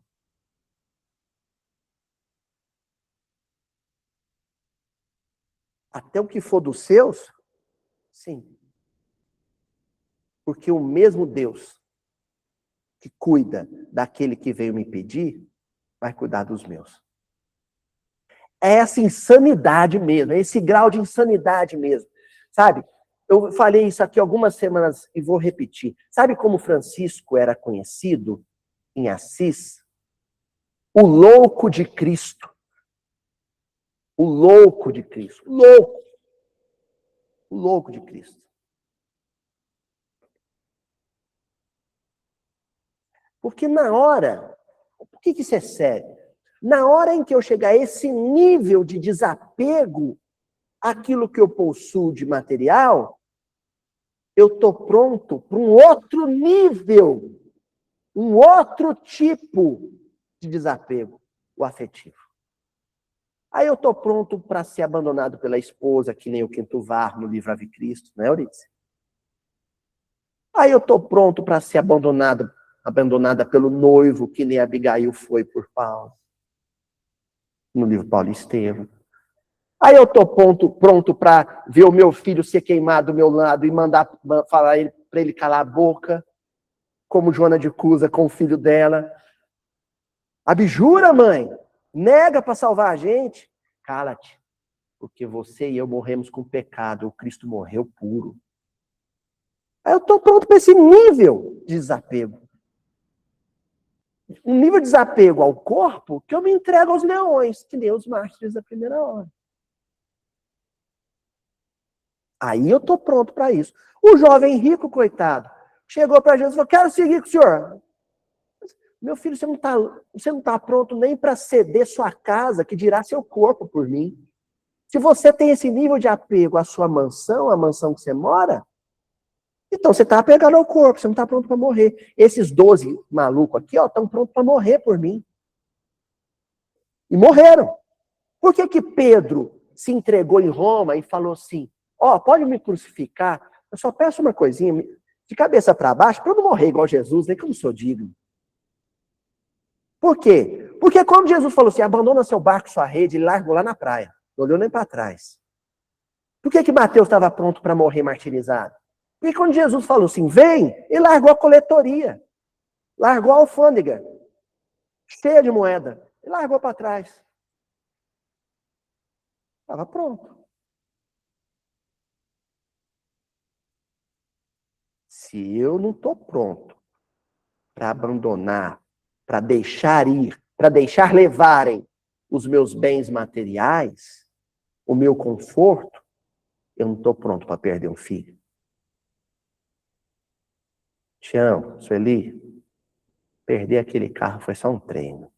Até o que for dos seus, sim. Porque o mesmo Deus que cuida daquele que veio me pedir, vai cuidar dos meus. É essa insanidade mesmo, é esse grau de insanidade mesmo. Sabe? Eu falei isso aqui algumas semanas e vou repetir. Sabe como Francisco era conhecido em Assis? O louco de Cristo. O louco de Cristo. Louco. O louco de Cristo. Porque na hora, por que isso é sério? Na hora em que eu chegar a esse nível de desapego àquilo que eu possuo de material, eu estou pronto para um outro nível, um outro tipo de desapego, o afetivo. Aí eu estou pronto para ser abandonado pela esposa, que nem o Quinto Varro no livro Ave Cristo, né, Euridice? Aí eu estou pronto para ser abandonada pelo noivo, que nem Abigail foi por Paulo, no livro Paulo e Estevão. Aí eu estou pronto para ver o meu filho ser queimado do meu lado e mandar falar para ele calar a boca, como Joana de Cusa com o filho dela. Abjura, mãe! Nega para salvar a gente. Cala-te, porque você e eu morremos com pecado. O Cristo morreu puro. Aí eu estou pronto para esse nível de desapego. Um nível de desapego ao corpo que eu me entrego aos leões, que nem os mártires da primeira hora. Aí eu estou pronto para isso. O jovem rico, coitado, chegou para Jesus e falou, quero seguir com o senhor. Meu filho, você não tá pronto nem para ceder sua casa, que dirá seu corpo por mim. Se você tem esse nível de apego à sua mansão, à mansão que você mora, então você está apegado ao corpo, você não está pronto para morrer. Esses 12 malucos aqui, ó, estão prontos para morrer por mim. E morreram. Por que Pedro se entregou em Roma e falou assim, ó, pode me crucificar, eu só peço uma coisinha, de cabeça para baixo, para eu não morrer igual Jesus, nem que eu não sou digno. Por quê? Porque quando Jesus falou assim, abandona seu barco, sua rede, ele largou lá na praia. Não olhou nem para trás. Por que Mateus estava pronto para morrer martirizado? Porque quando Jesus falou assim, vem, ele largou a coletoria. Largou a alfândega. Cheia de moeda. Ele largou para trás. Estava pronto. Se eu não estou pronto para abandonar, para deixar ir, para deixar levarem os meus bens materiais, o meu conforto, eu não estou pronto para perder um filho. Te amo, Sueli. Perder aquele carro foi só um treino.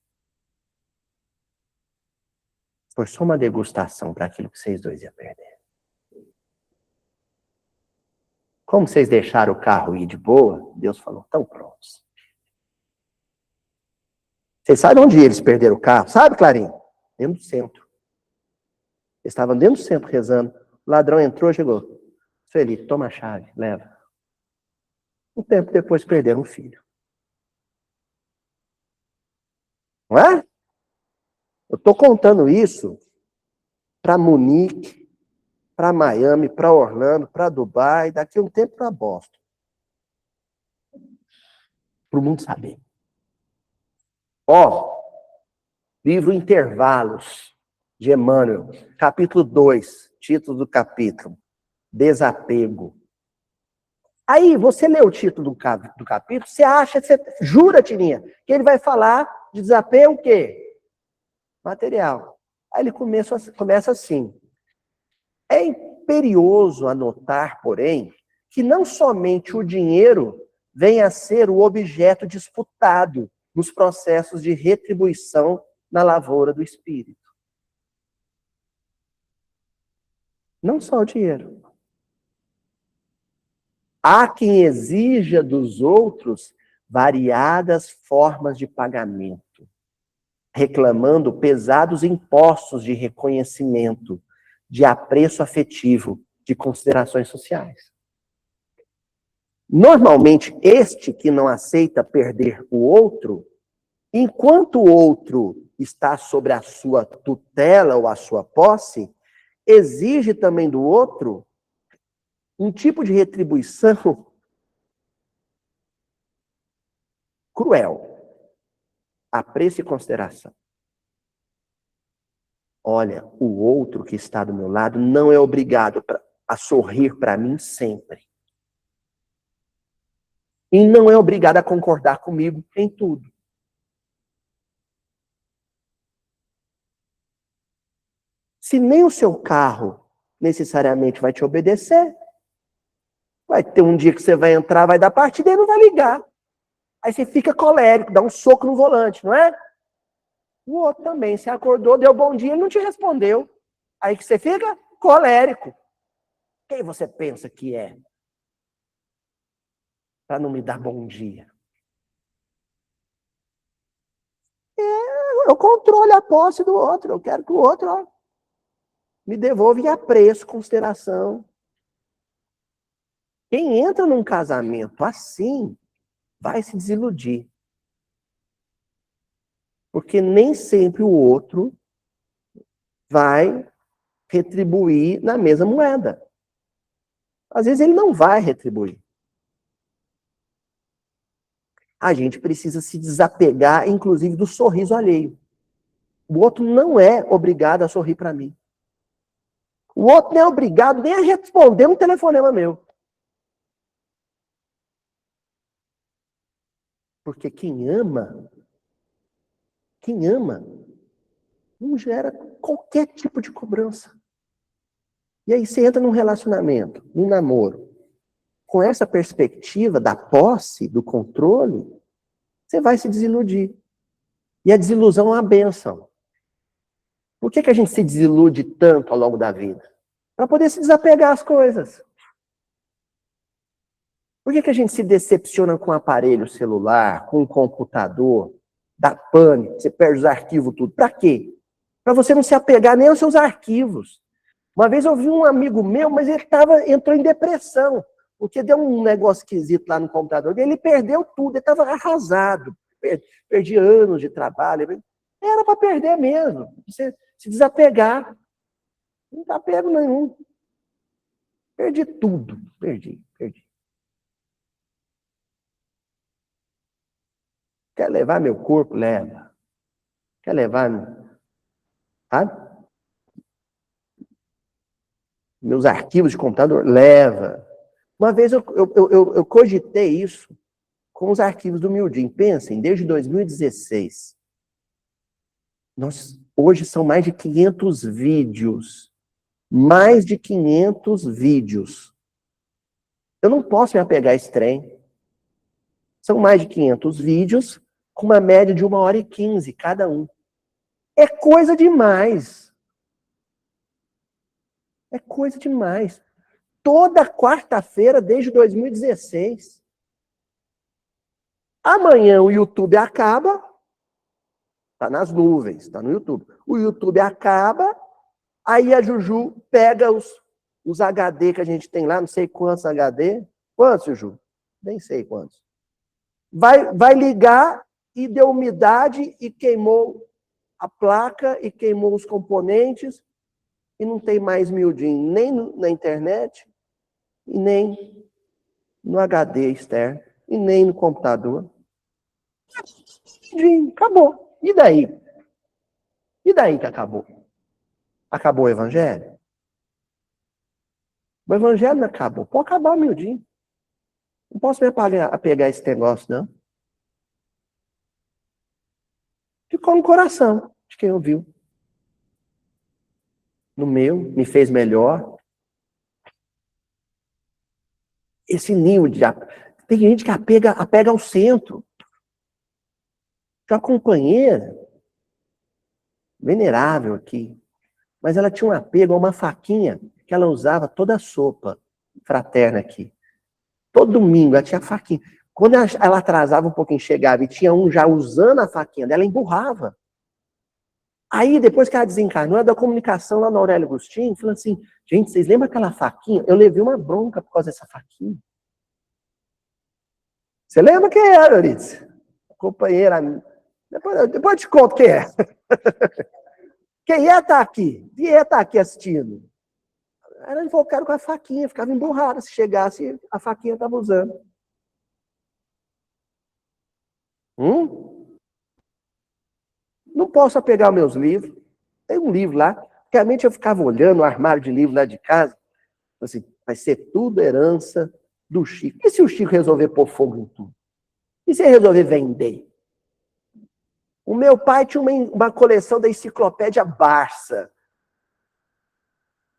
Foi só uma degustação para aquilo que vocês dois iam perder. Como vocês deixaram o carro ir de boa, Deus falou, estão prontos. Vocês sabem onde eles perderam o carro? Sabe, Clarinho? Dentro do centro. Eles estavam dentro do centro rezando. O ladrão entrou, chegou. Sueli, toma a chave, leva. Um tempo depois perderam um filho. Não é? Eu estou contando isso para Munique, para Miami, para Orlando, para Dubai, daqui a um tempo para Boston. Para o mundo saber. Ó, livro Intervalos, de Emmanuel, capítulo 2, título do capítulo, Desapego. Aí, você lê o título do capítulo, você acha, você jura, Tininha, que ele vai falar de desapego o quê? Material. Aí ele começa assim. É imperioso anotar, porém, que não somente o dinheiro vem a ser o objeto disputado nos processos de retribuição na lavoura do espírito. Não só o dinheiro. Há quem exija dos outros variadas formas de pagamento, reclamando pesados impostos de reconhecimento, de apreço afetivo, de considerações sociais. Normalmente, este que não aceita perder o outro, enquanto o outro está sobre a sua tutela ou a sua posse, exige também do outro um tipo de retribuição cruel, apreço e consideração. Olha, o outro que está do meu lado não é obrigado a sorrir para mim sempre. E não é obrigado a concordar comigo em tudo. Se nem o seu carro necessariamente vai te obedecer, vai ter um dia que você vai entrar, vai dar partida e não vai ligar. Aí você fica colérico, dá um soco no volante, não é? O outro também, você acordou, deu bom dia, ele não te respondeu. Aí que você fica colérico. Quem você pensa que é? Para não me dar bom dia. Eu controlo a posse do outro. Eu quero que o outro me devolva em apreço, consideração. Quem entra num casamento assim, vai se desiludir. Porque nem sempre o outro vai retribuir na mesma moeda. Às vezes ele não vai retribuir. A gente precisa se desapegar, inclusive, do sorriso alheio. O outro não é obrigado a sorrir para mim. O outro não é obrigado nem a responder um telefonema meu. Porque quem ama, não gera qualquer tipo de cobrança. E aí você entra num relacionamento, num namoro, com essa perspectiva da posse, do controle, você vai se desiludir. E a desilusão é uma bênção. Por que a gente se desilude tanto ao longo da vida? Para poder se desapegar às coisas. Por que a gente se decepciona com o aparelho celular, com o computador, dá pane, você perde os arquivos, tudo? Para quê? Para você não se apegar nem aos seus arquivos. Uma vez eu vi um amigo meu, mas ele entrou em depressão, porque deu um negócio esquisito lá no computador dele, ele perdeu tudo, ele estava arrasado, perdi anos de trabalho. Era para perder mesmo, você se desapegar. Não tem apego nenhum. Perdi tudo, perdi. Quer levar meu corpo? Leva. Quer levar, sabe? Meus arquivos de computador? Leva. Uma vez eu cogitei isso com os arquivos do Mildin. Pensem, desde 2016. Hoje são mais de 500 vídeos. Mais de 500 vídeos. Eu não posso me apegar a esse trem. São mais de 500 vídeos, com uma média de 1h15 cada um. É coisa demais. É coisa demais. Toda quarta-feira, desde 2016. Amanhã o YouTube acaba. Está nas nuvens, está no YouTube. O YouTube acaba, aí a Juju pega os HD que a gente tem lá, não sei quantos HD. Quantos, Juju? Nem sei quantos. Vai ligar e deu umidade e queimou a placa e queimou os componentes e não tem mais Mildin nem na internet e nem no HD externo e nem no computador. Acabou. E daí? E daí que acabou? Acabou o evangelho? O evangelho não acabou. Pode acabar o Mildin. Não posso me apegar a esse negócio, não. Ficou no coração de quem ouviu. No meu, me fez melhor. Esse nível de... Tem gente que apega ao centro. Tinha uma companheira venerável aqui, mas ela tinha um apego a uma faquinha que ela usava toda a sopa fraterna aqui. Todo domingo ela tinha faquinha. Quando ela atrasava um pouquinho, chegava e tinha um já usando a faquinha dela, emburrava. Aí, depois que ela desencarnou, da comunicação lá no Aurélio Agostinho, falando assim, gente, vocês lembram aquela faquinha? Eu levei uma bronca por causa dessa faquinha. Você lembra quem era, Euridice? Companheira. Depois eu te conto quem é. Quem ia estar aqui? Quem ia estar aqui assistindo? Era invocado com a faquinha, ficava emburrada. Se chegasse, a faquinha estava usando. Não posso pegar meus livros. Tem um livro lá. Realmente eu ficava olhando o armário de livro lá de casa. Assim, vai ser tudo herança do Chico. E se o Chico resolver pôr fogo em tudo? E se ele resolver vender? O meu pai tinha uma coleção da enciclopédia Barça.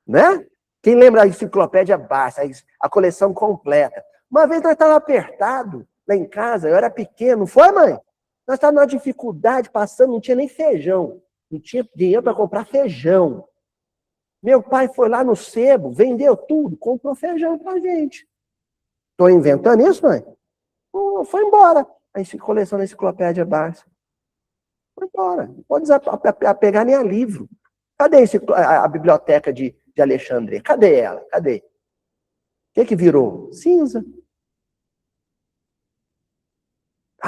Né? Quem lembra da enciclopédia Barça? A coleção completa. Uma vez nós estávamos apertados lá em casa, eu era pequeno, não foi, mãe? Nós estávamos numa dificuldade, passando, não tinha nem feijão. Não tinha dinheiro para comprar feijão. Meu pai foi lá no sebo, vendeu tudo, comprou feijão para a gente. Estou inventando isso, mãe? Foi embora. A coleção da enciclopédia Barça. Foi embora. Não pode pegar nem a livro. Cadê a biblioteca de Alexandria? Cadê ela? Cadê? O que virou? Cinza.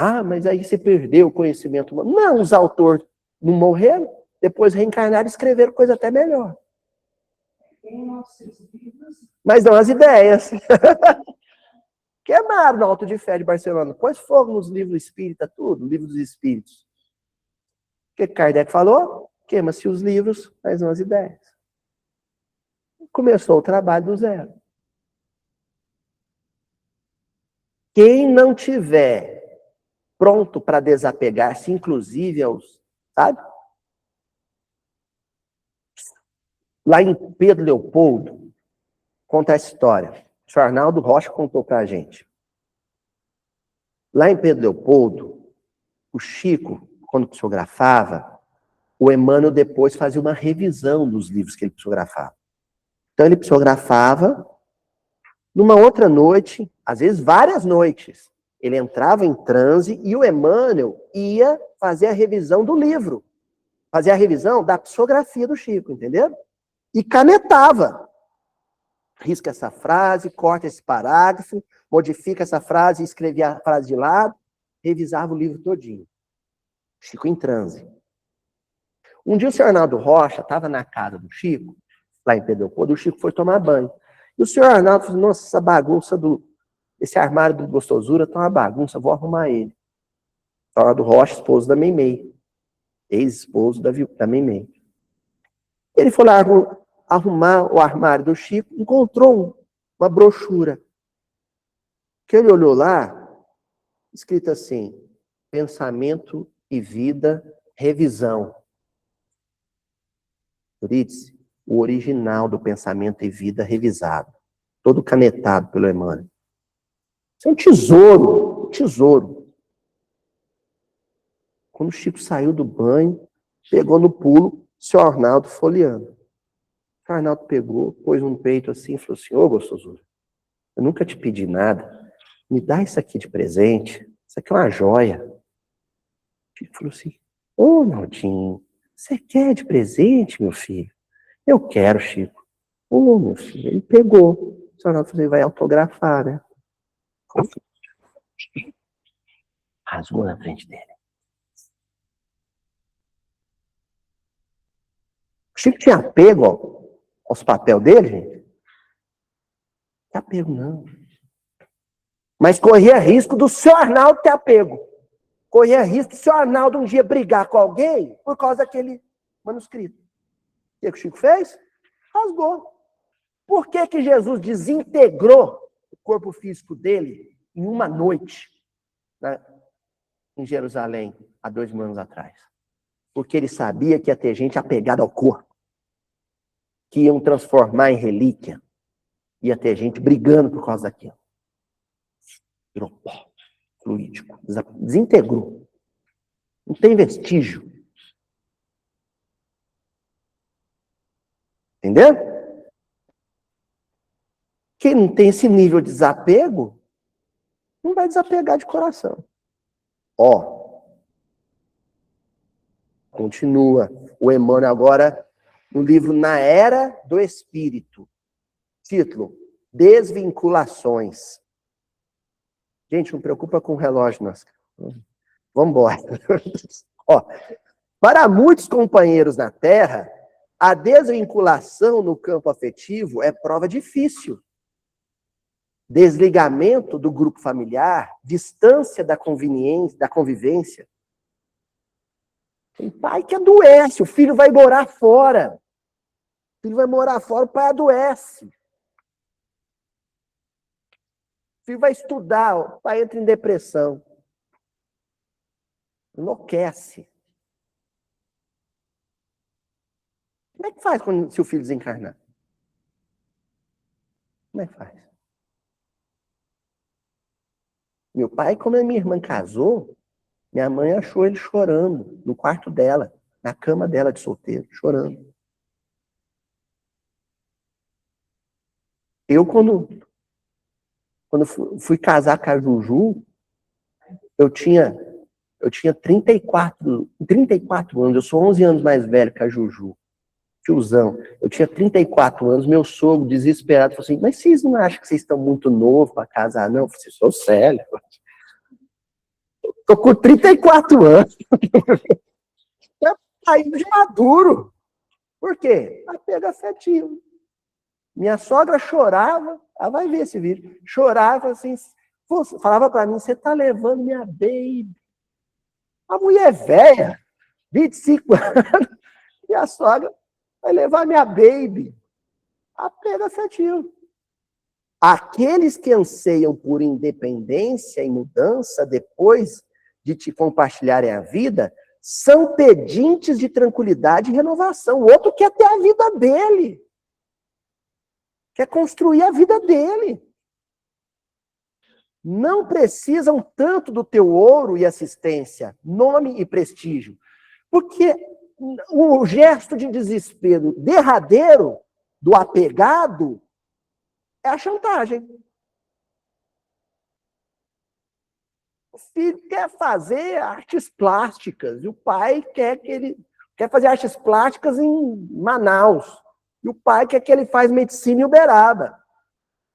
Ah, mas aí você perdeu o conhecimento humano. Não, os autores não morreram, depois reencarnaram e escreveram coisa até melhor. Mas não as ideias. Queimaram no Alto de Fé de Barcelona. Pôs fogo nos livros espíritas, tudo, livros dos espíritos. O que Kardec falou? Queima-se os livros, mas não as ideias. Começou o trabalho do zero. Quem não tiver pronto para desapegar-se, inclusive aos, sabe? Lá em Pedro Leopoldo, conta a história. O senhor Arnaldo Rocha contou para a gente. Lá em Pedro Leopoldo, o Chico, quando psicografava, o Emmanuel depois fazia uma revisão dos livros que ele psicografava. Então ele psicografava, numa outra noite, às vezes várias noites, ele entrava em transe e o Emmanuel ia fazer a revisão do livro. Fazer a revisão da psicografia do Chico, entendeu? E canetava. Risca essa frase, corta esse parágrafo, modifica essa frase, escrevia a frase de lado, revisava o livro todinho. Chico em transe. Um dia o senhor Arnaldo Rocha estava na casa do Chico, lá em Pedro Leopoldo, o Chico foi tomar banho. E o senhor Arnaldo falou, nossa, essa bagunça esse armário do Gostosura tá uma bagunça, vou arrumar ele. O senhor Arnaldo Rocha, esposo da Meimei. Ex-esposo da Meimei. Ele foi lá arrumar o armário do Chico, encontrou uma brochura. Que ele olhou lá, escrito assim, Pensamento e Vida, Revisão. Eurídice, o original do Pensamento e Vida revisado. Todo canetado pelo Emmanuel. Isso é um tesouro, um tesouro. Quando o Chico saiu do banho, pegou no pulo, o senhor Arnaldo folheando. O Arnaldo pegou, pôs um peito assim e falou assim, ô Gostosura, eu nunca te pedi nada, me dá isso aqui de presente, isso aqui é uma joia. O Chico falou assim, ô Naldinho, você quer de presente, meu filho? Eu quero, Chico. Ô, meu filho, ele pegou. O senhor Arnaldo falou, ele vai autografar, né? Rasgou na frente dele. O Chico tinha apego aos papéis dele, gente? Não tinha apego, não. Mas corria risco do senhor Arnaldo ter apego. Corria risco do senhor Arnaldo um dia brigar com alguém por causa daquele manuscrito. O que o Chico fez? Rasgou. Por que Jesus desintegrou o corpo físico dele em uma noite, né, em Jerusalém, há 2.000 anos atrás? Porque ele sabia que ia ter gente apegada ao corpo, que iam transformar em relíquia. Ia ter gente brigando por causa daquilo. Virou pó, fluídico, desintegrou. Não tem vestígio. Entendeu? Quem não tem esse nível de desapego, Não vai desapegar de coração. Ó, continua o Emmanuel agora no livro Na Era do Espírito. Título: Desvinculações. Gente, não preocupa com o relógio, nossa. Vamos embora. Ó, para muitos companheiros na Terra, a desvinculação no campo afetivo é prova difícil. Desligamento do grupo familiar, distância da convivência. Tem pai que adoece, o filho vai morar fora. O filho vai morar fora, o pai adoece. O filho vai estudar, o pai entra em depressão. Enlouquece. Como é que faz se o filho desencarnar? Como é que faz? Meu pai, quando a minha irmã casou, minha mãe achou ele chorando no quarto dela, na cama dela de solteiro, chorando. Eu, quando fui casar com a Juju, eu tinha 34 anos, eu sou 11 anos mais velho que a Juju. Tiozão. Eu tinha 34 anos, meu sogro, desesperado, falou assim, mas vocês não acham que vocês estão muito novos para casar? Não, eu falei, sou sério. Tô com 34 anos. Tá saindo de maduro. Por quê? Apego afetivo. Minha sogra chorava, ela vai ver esse vídeo, chorava assim, falava para mim, você tá levando minha baby. A mulher velha, 25 anos, e a sogra vai levar minha baby. Apego afetivo. Aqueles que anseiam por independência e mudança depois de te compartilharem a vida, são pedintes de tranquilidade e renovação. O outro quer ter a vida dele. Quer construir a vida dele. Não precisam tanto do teu ouro e assistência, nome e prestígio. Porque o gesto de desespero derradeiro do apegado é a chantagem. O filho quer fazer artes plásticas, e o pai quer fazer artes plásticas em Manaus. E o pai quer que ele faça medicina em Uberaba.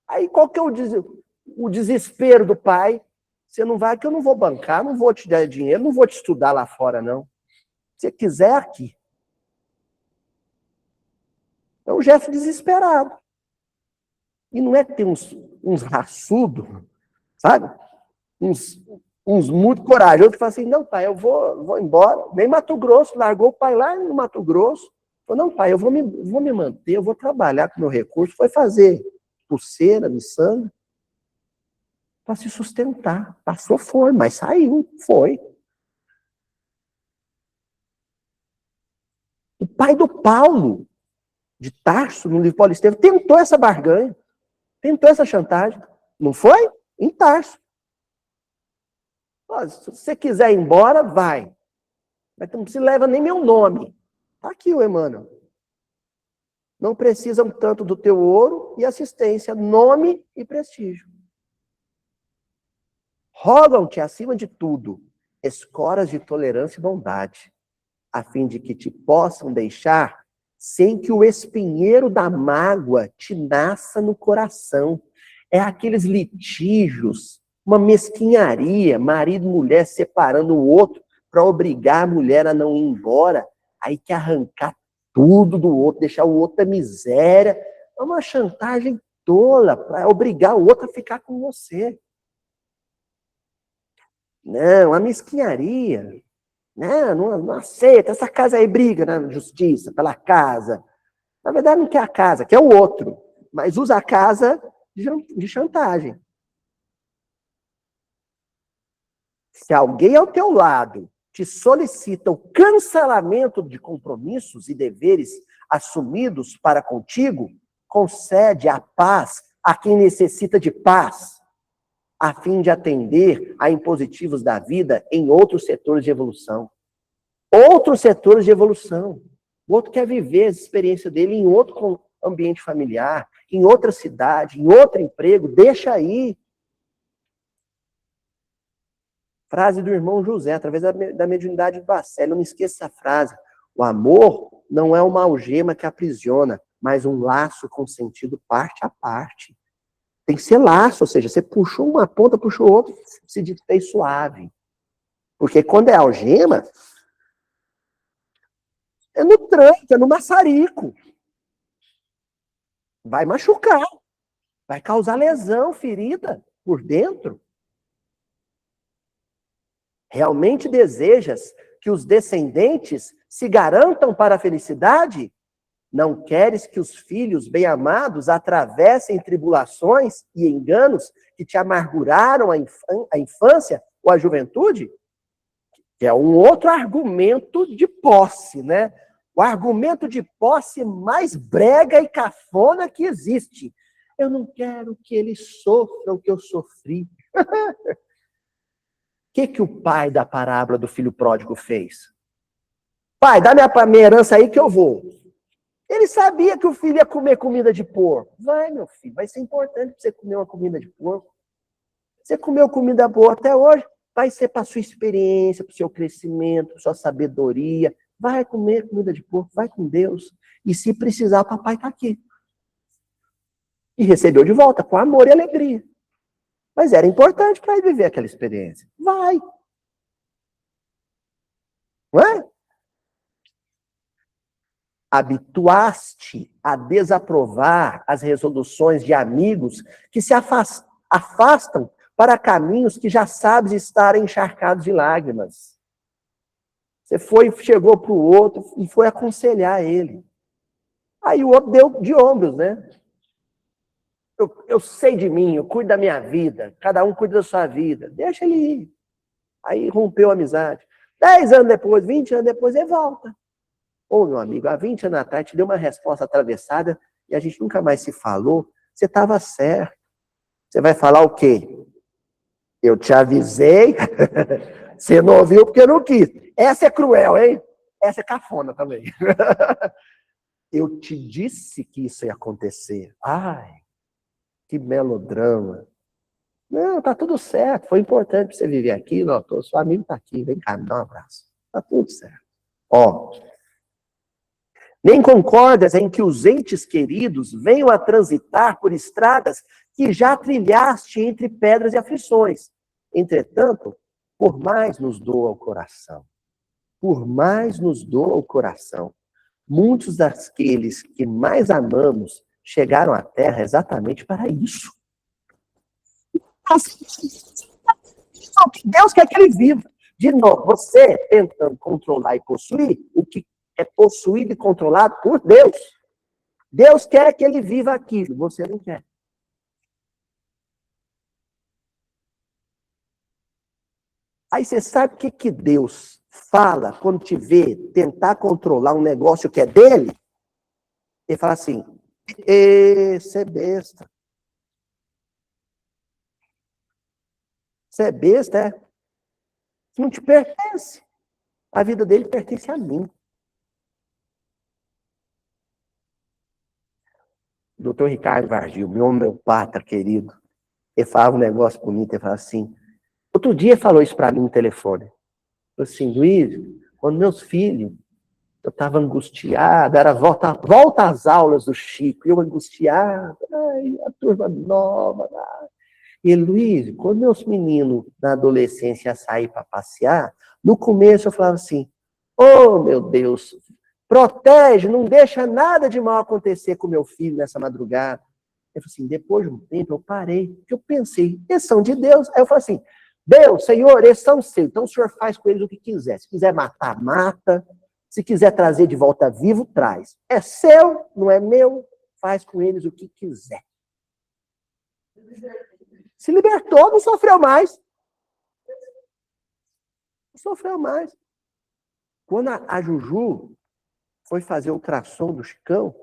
Aí qual que é o desespero do pai? Você não vai, que eu não vou bancar, não vou te dar dinheiro, não vou te estudar lá fora, não. Se você quiser, aqui. É um gesto desesperado. E não é que tem uns raçudos, sabe? Uns muito corajosos que falam assim, não, pai, eu vou embora. Nem Mato Grosso, largou o pai lá no Mato Grosso. Falou, não, pai, eu vou me manter, eu vou trabalhar com o meu recurso. Foi fazer pulseira, miçanga, para se sustentar. Passou fome, mas saiu, foi. O pai do Paulo, de Tarso, no livro Paulo Estevam, tentou essa barganha, tentou essa chantagem. Não foi? Em Tarso. Se você quiser ir embora, vai. Mas não se leva nem meu nome. Está aqui o Emmanuel. Não precisam tanto do teu ouro e assistência, nome e prestígio. Rogam-te, acima de tudo, escoras de tolerância e bondade, a fim de que te possam deixar sem que o espinheiro da mágoa te nasça no coração. É aqueles litígios, uma mesquinharia, marido e mulher separando o outro para obrigar a mulher a não ir embora, aí quer arrancar tudo do outro, deixar o outro na miséria. É uma chantagem tola para obrigar o outro a ficar com você. Não, a mesquinharia. Não aceita. Essa casa aí briga na justiça pela casa. Na verdade, não quer a casa, quer o outro. Mas usa a casa de chantagem. Se alguém ao teu lado te solicita o cancelamento de compromissos e deveres assumidos para contigo, concede a paz a quem necessita de paz, a fim de atender a impositivos da vida em outros setores de evolução. Outros setores de evolução. O outro quer viver a experiência dele em outro ambiente familiar, em outra cidade, em outro emprego, deixa aí. Frase do irmão José, através da mediunidade de Bacelli. Não me esqueça essa frase. O amor não é uma algema que aprisiona, mas um laço consentido parte a parte. Tem que ser laço, ou seja, você puxou uma ponta, puxou outra, se desfez suave. Porque quando é algema, é no tranco, é no maçarico. Vai machucar, vai causar lesão, ferida por dentro. Realmente desejas que os descendentes se garantam para a felicidade? Não queres que os filhos bem-amados atravessem tribulações e enganos que te amarguraram a infância ou a juventude? Que é um outro argumento de posse, né? O argumento de posse mais brega e cafona que existe. Eu não quero que ele sofra o que eu sofri. O que o pai da parábola do filho pródigo fez? Pai, dá minha herança aí que eu vou. Ele sabia que o filho ia comer comida de porco. Vai, meu filho, vai ser importante para você comer uma comida de porco. Você comeu comida boa até hoje, vai ser para sua experiência, para o seu crescimento, para sua sabedoria. Vai comer comida de porco, vai com Deus. E se precisar, o papai está aqui. E recebeu de volta com amor e alegria. Mas era importante para ele viver aquela experiência. Vai. Não é? Habituaste a desaprovar as resoluções de amigos que se afastam para caminhos que já sabes estar encharcados de lágrimas. Você chegou para o outro e foi aconselhar ele. Aí o outro deu de ombros, né? Eu sei de mim, eu cuido da minha vida, cada um cuida da sua vida, deixa ele ir. Aí rompeu a amizade. 10 anos depois, 20 anos depois, ele volta. Ô, meu amigo, há 20 anos atrás te deu uma resposta atravessada e a gente nunca mais se falou. Você estava certo. Você vai falar o quê? Eu te avisei, você não ouviu porque eu não quis. Essa é cruel, hein? Essa é cafona também. Eu te disse que isso ia acontecer. Ai, que melodrama. Não, tá tudo certo. Foi importante para você viver aqui. Não, seu amigo tá aqui. Vem cá, me dá um abraço. Tá tudo certo. Ó, nem concordas em que os entes queridos venham a transitar por estradas que já trilhaste entre pedras e aflições. Entretanto, por mais nos doa o coração. Por mais nos doa o coração. Muitos daqueles que mais amamos chegaram à Terra exatamente para isso. Deus quer que ele viva. De novo, você tentando controlar e possuir o que é possuído e controlado por Deus. Deus quer que ele viva aquilo, você não quer. Aí você sabe o que Deus fala quando te vê tentar controlar um negócio que é dele? Ele fala assim, você é besta. Você é besta, é? Isso não te pertence. A vida dele pertence a mim. Doutor Ricardo Vargil, meu homeopata querido, ele falava um negócio bonito, ele falava assim, outro dia falou isso para mim no telefone, falou assim, Luiz, quando meus filhos, eu estava angustiado, era volta às aulas do Chico, eu angustiado, ai, a turma nova, e Luiz, quando meus meninos na adolescência iam sair para passear, no começo eu falava assim, oh meu Deus, protege, não deixa nada de mal acontecer com meu filho nessa madrugada. Eu falei assim, depois de um tempo eu parei, porque eu pensei, eles são de Deus. Aí eu falei assim, Deus, Senhor, eles são seus, então o Senhor faz com eles o que quiser. Se quiser matar, mata. Se quiser trazer de volta vivo, traz. É seu, não é meu, faz com eles o que quiser. Se libertou, não sofreu mais. Não sofreu mais. Quando a Juju foi fazer o ultrassom do Chicão,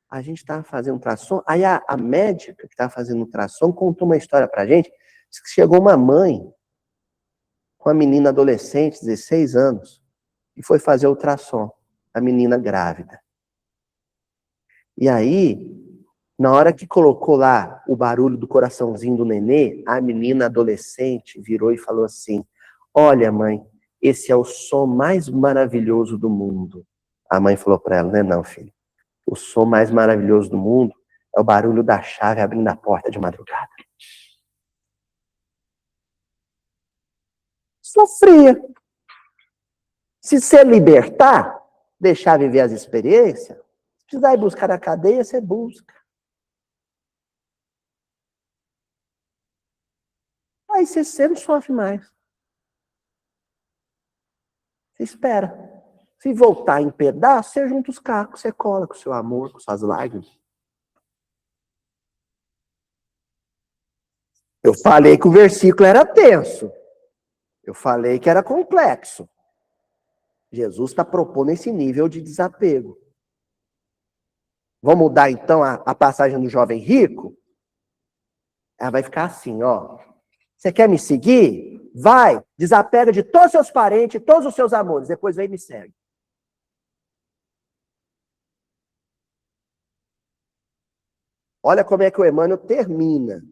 a gente estava fazendo ultrassom, aí a médica que estava fazendo ultrassom contou uma história pra gente, disse que chegou uma mãe com a menina adolescente, 16 anos, e foi fazer o ultrassom, a menina grávida. E aí, na hora que colocou lá o barulho do coraçãozinho do nenê, a menina adolescente virou e falou assim, Olha, mãe, esse é o som mais maravilhoso do mundo. A mãe falou para ela, não, filho. O som mais maravilhoso do mundo é o barulho da chave abrindo a porta de madrugada. Sofria. Se você libertar, deixar viver as experiências, se precisar ir buscar na cadeia, você busca. Aí você não sofre mais. Você espera. Se voltar em pedaço, você junta os cacos, você cola com o seu amor, com suas lágrimas. Eu falei que o versículo era tenso. Eu falei que era complexo. Jesus está propondo esse nível de desapego. Vamos mudar, então, a passagem do jovem rico? Ela vai ficar assim, ó. Você quer me seguir? Vai, desapega de todos os seus parentes, todos os seus amores, depois vem e me segue. Olha como é que o Emmanuel termina.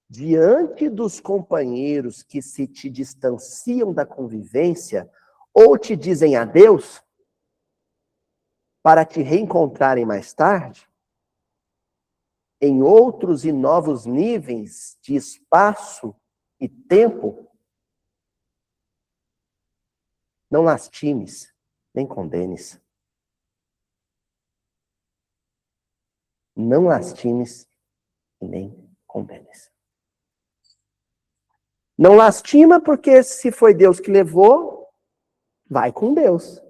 Diante dos companheiros que se te distanciam da convivência ou te dizem adeus para te reencontrarem mais tarde, em outros e novos níveis de espaço e tempo, não lastimes, nem condenes. Não lastimes e nem condenes. Não lastima porque se foi Deus que levou, vai com Deus.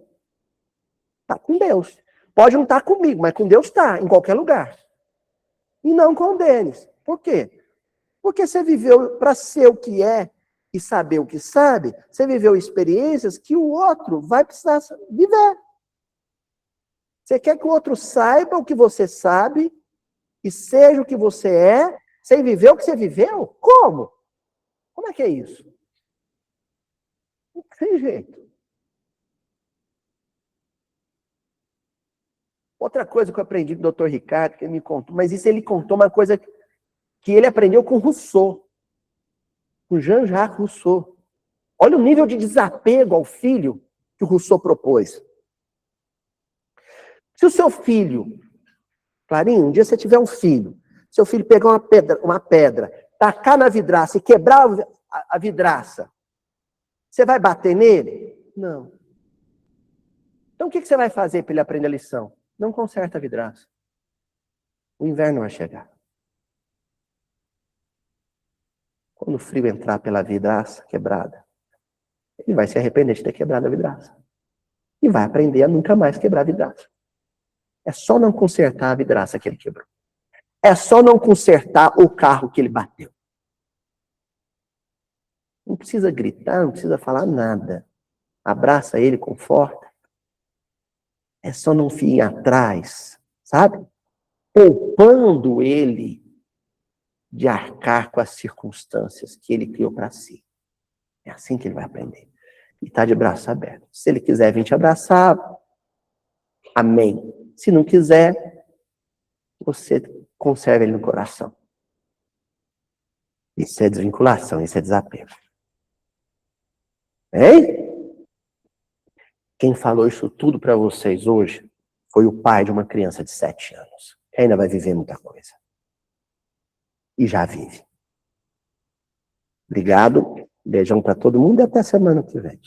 Tá com Deus. Pode não estar comigo, mas com Deus está, em qualquer lugar. E não condenes. Por quê? Porque você viveu para ser o que é e saber o que sabe, você viveu experiências que o outro vai precisar viver. Você quer que o outro saiba o que você sabe e seja o que você é, sem viver o que você viveu? Como? Como é que é isso? Não tem jeito. Outra coisa que eu aprendi com o Dr. Ricardo, que ele me contou, mas isso ele contou uma coisa que ele aprendeu com Rousseau, com Jean-Jacques Rousseau. Olha o nível de desapego ao filho que o Rousseau propôs. Se o seu filho, Clarinho, um dia você tiver um filho, seu filho pegar uma pedra, tacar na vidraça e quebrar a vidraça, você vai bater nele? Não. Então o que você vai fazer para ele aprender a lição? Não conserta a vidraça. O inverno vai chegar. Quando o frio entrar pela vidraça quebrada, ele vai se arrepender de ter quebrado a vidraça. E vai aprender a nunca mais quebrar a vidraça. É só não consertar a vidraça que ele quebrou. É só não consertar o carro que ele bateu. Não precisa gritar, não precisa falar nada. Abraça ele, conforta. É só não ir atrás, sabe? Poupando ele de arcar com as circunstâncias que ele criou para si. É assim que ele vai aprender. E está de braço aberto. Se ele quiser vir te abraçar, amém. Se não quiser, você conserva ele no coração. Isso é desvinculação, isso é desapego. Hein? Quem falou isso tudo para vocês hoje foi o pai de uma criança de 7 anos. Que ainda vai viver muita coisa. E já vive. Obrigado. Beijão para todo mundo e até semana que vem.